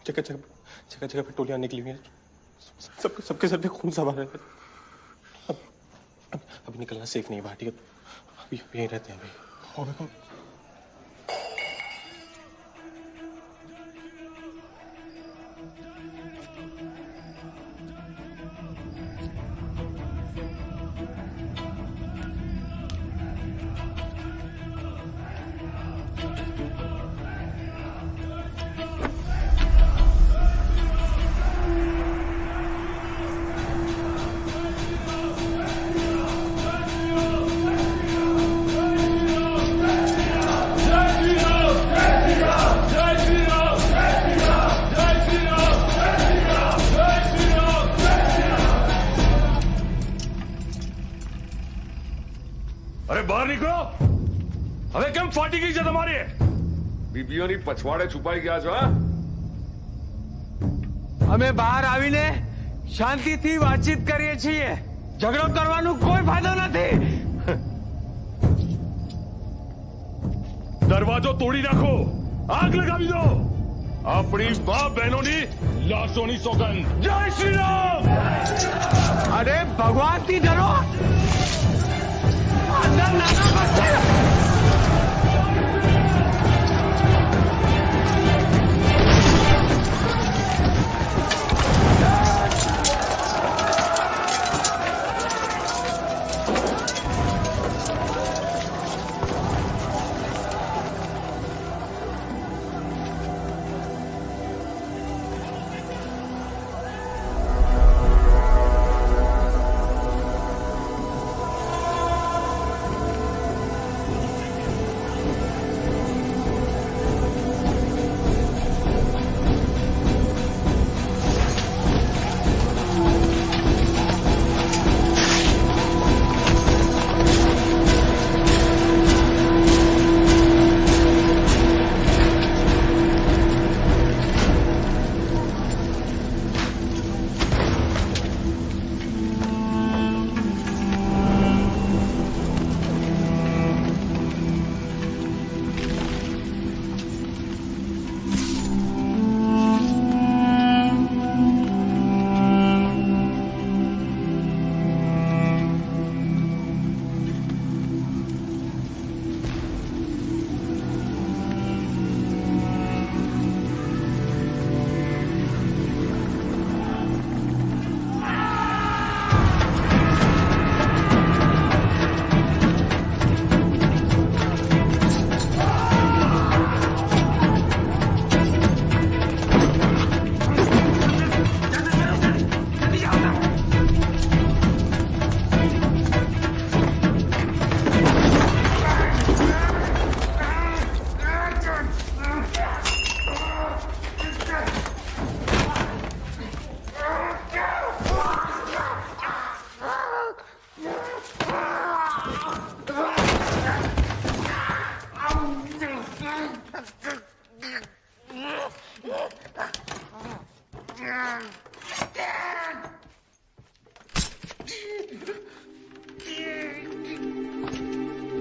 जगह जगह पे टोलियां निकली हुई हैं। सबके सर पे खून सवार है। अभी निकलना सेफ नहीं है बाहर, ठीक है? अभी यहीं रहते हैं अभी। हो बिल्कुल। अरे बाहर निकलो। હવે કેમ ફાટી ગઈ છે તમારી? બીબીઓની પછવાડે છુપાઈ ગયા છો? હા, અમે બહાર આવીને શાંતિથી વાતચીત કરીએ છીએ। ઝઘડો કરવાનો કોઈ ફાયદો નથી। દરવાજો તોડી નાખો, આગ લગાવી દો। આપણી મા બહેનોની લાશોની સોગંદ। જય શ્રી રામ। અરે ભગવાનથી ડરો। अंदर नाना बच्चे।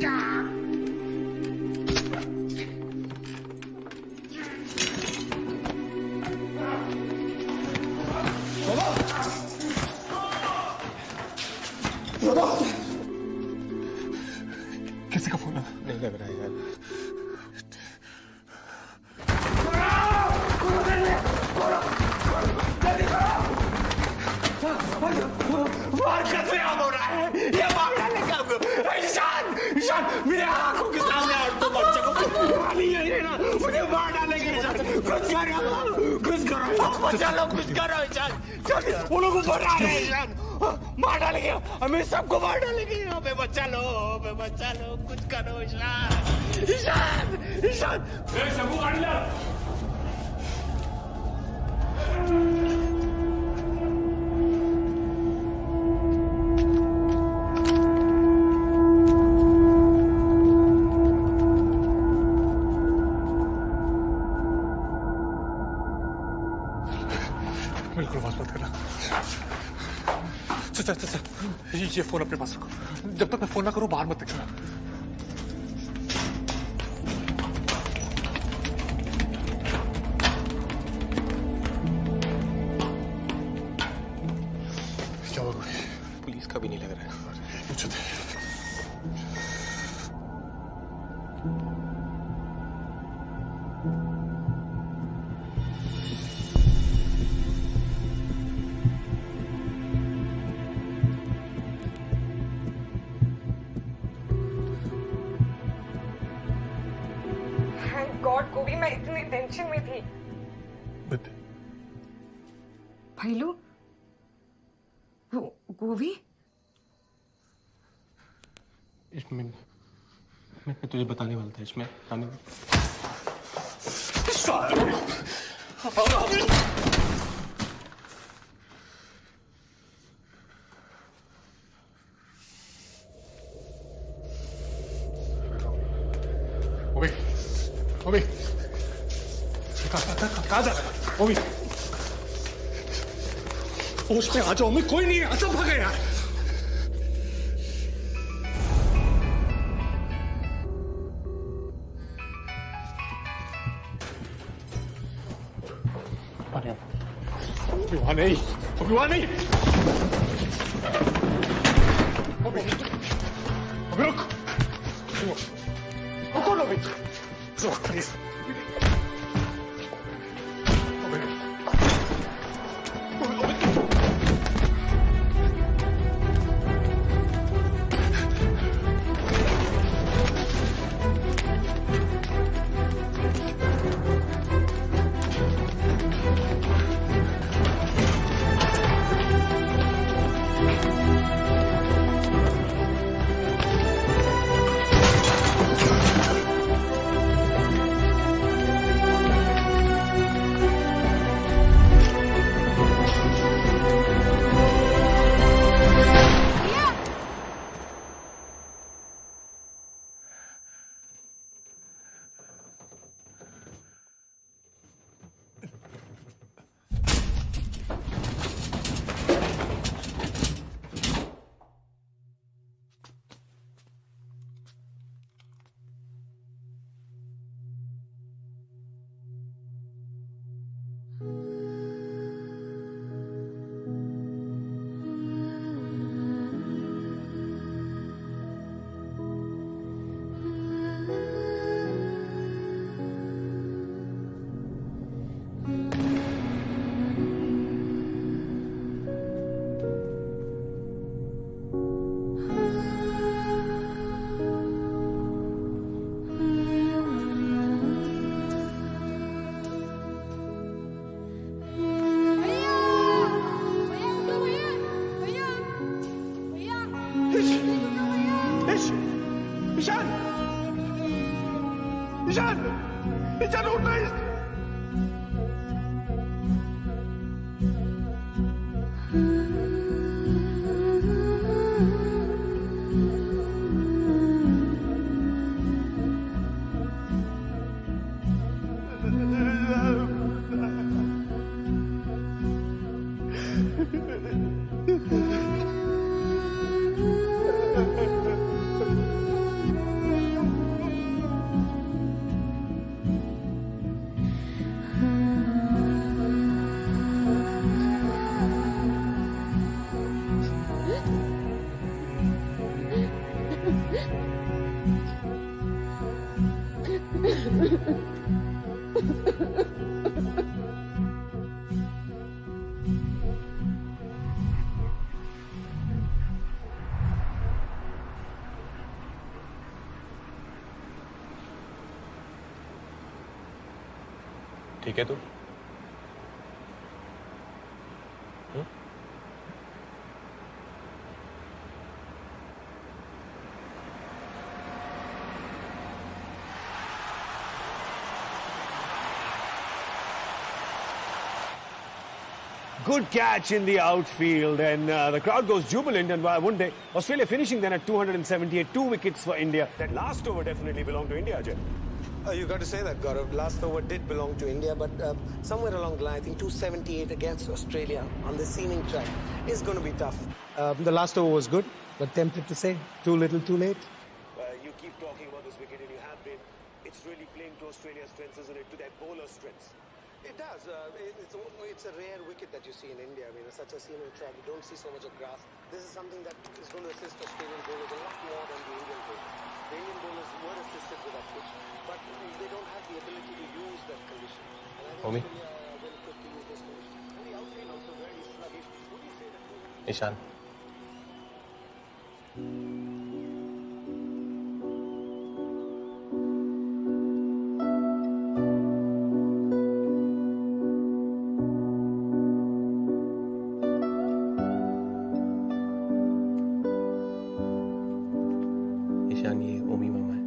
किसी का फोन नहीं लग रहा है यार। मार कैसे आम हो रहा है? ये मार डालने का ईशान, ईशान मेरे आंखों के सामने और तो बच्चे को नहीं ना मुझे मार डालेंगे ईशान। कुछ करो कुछ करो ईशान। चल वो लोग ऊपर आ रहे हैं ईशान, मार डालेंगे हमें, सबको मार डालेंगे। हमें बचा लो कुछ करो ईशान, ईशान, ईशान। सबको गाड़ी ला। बिल्कुल आवाज मत करना। चल ये फोन अपने पास रखो, जब तक मैं फोन ना करूं बाहर मत निकलना। क्या होगा? पुलिस का भी नहीं लग रहा है। गॉड गोभी, मैं इतनी टेंशन में थी। भैलू, गोभी, इसमें मैं तुझे बताने वाला था, इसमें आने ओबी, कहाँ जा रहा है? ओबी, होश में आ जाओ, ओबी, कोई नहीं है, सब भागे यार। वहाँ नहीं, वहाँ नहीं। ओबी, रुक, रुको ओबी, रुक प्लीज। ईशान उठ रही। ठीक है तू? Good catch in the outfield, and the crowd goes jubilant. And why wouldn't they? Australia finishing then at 278, 2 wickets for India. That last over definitely belonged to India, Ajay. You got to say that, Gaurav. Last over did belong to India, but somewhere along the line, I think 278 against Australia on the seaming track is going to be tough. The last over was good, but tempted to say too little, too late. You keep talking about this wicket, and you have been. It's really playing to Australia's strengths, isn't it? To their bowler strengths. It does. It's a rare wicket that you see in India. I mean, it's such a seaming track. You don't see so much of grass. This is something that is going to assist Australian bowlers a lot more than the Indian bowlers. The Indian bowlers were assisted with that pitch, but they don't have the ability to use that condition. And I think Homie. Australia will equipped to use this condition. And the outfield also very sluggish. Would you say that? Ishan, Ishan ये ओमी मामा है।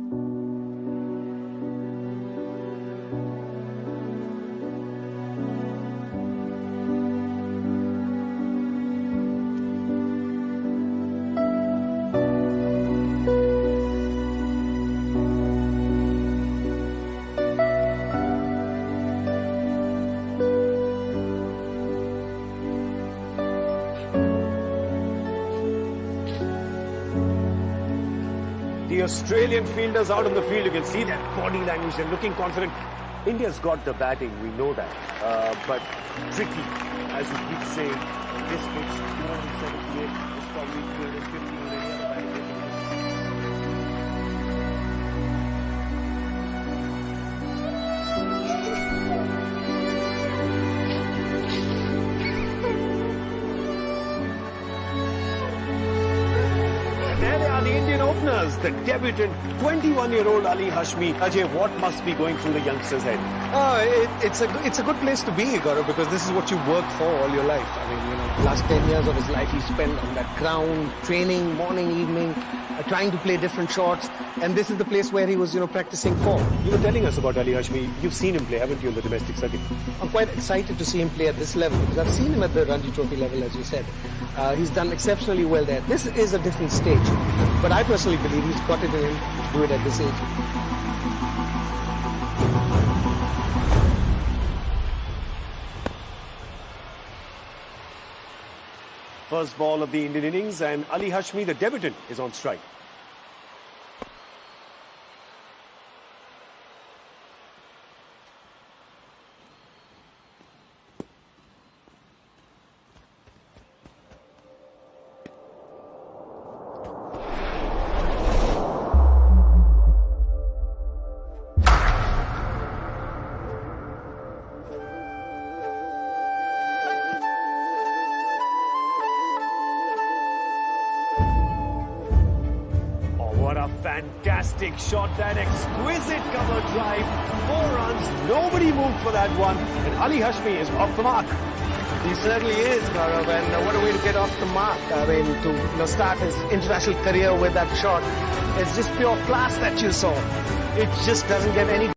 The Australian fielders out on the field, you can see their body language, they're looking confident. India's got the batting, we know that. But tricky, as you keep saying, this pitch, 278, is probably 250 with any other batting. There they are, the Indian openers, the debutant, 21-year-old Ali Hashmi. Ajay, what must be going through the youngster's head? It's a good place to be, Gaurav, because this is what you work for all your life. I mean, you know, last 10 years of his life he spent on that ground, training, morning, evening, trying to play different shots, and this is the place where he was, you know, practicing for. You were telling us about Ali Hashmi. You've seen him play, haven't you, in the domestic circuit? I'm quite excited to see him play at this level, because I've seen him at the Ranji Trophy level, as you said. He's done exceptionally well there. This is a different stage, but I personally believe he's got it in him to do it at this age. First ball of the Indian innings, and Ali Hashmi, the debutant, is on strike. What a fantastic shot, that exquisite cover drive. 4 runs, nobody moved for that one, and Ali Hashmi is off the mark. He certainly is, Gaurav, and what a way to get off the mark. I mean, to start his international career with that shot. It's just pure class that you saw. It just doesn't get any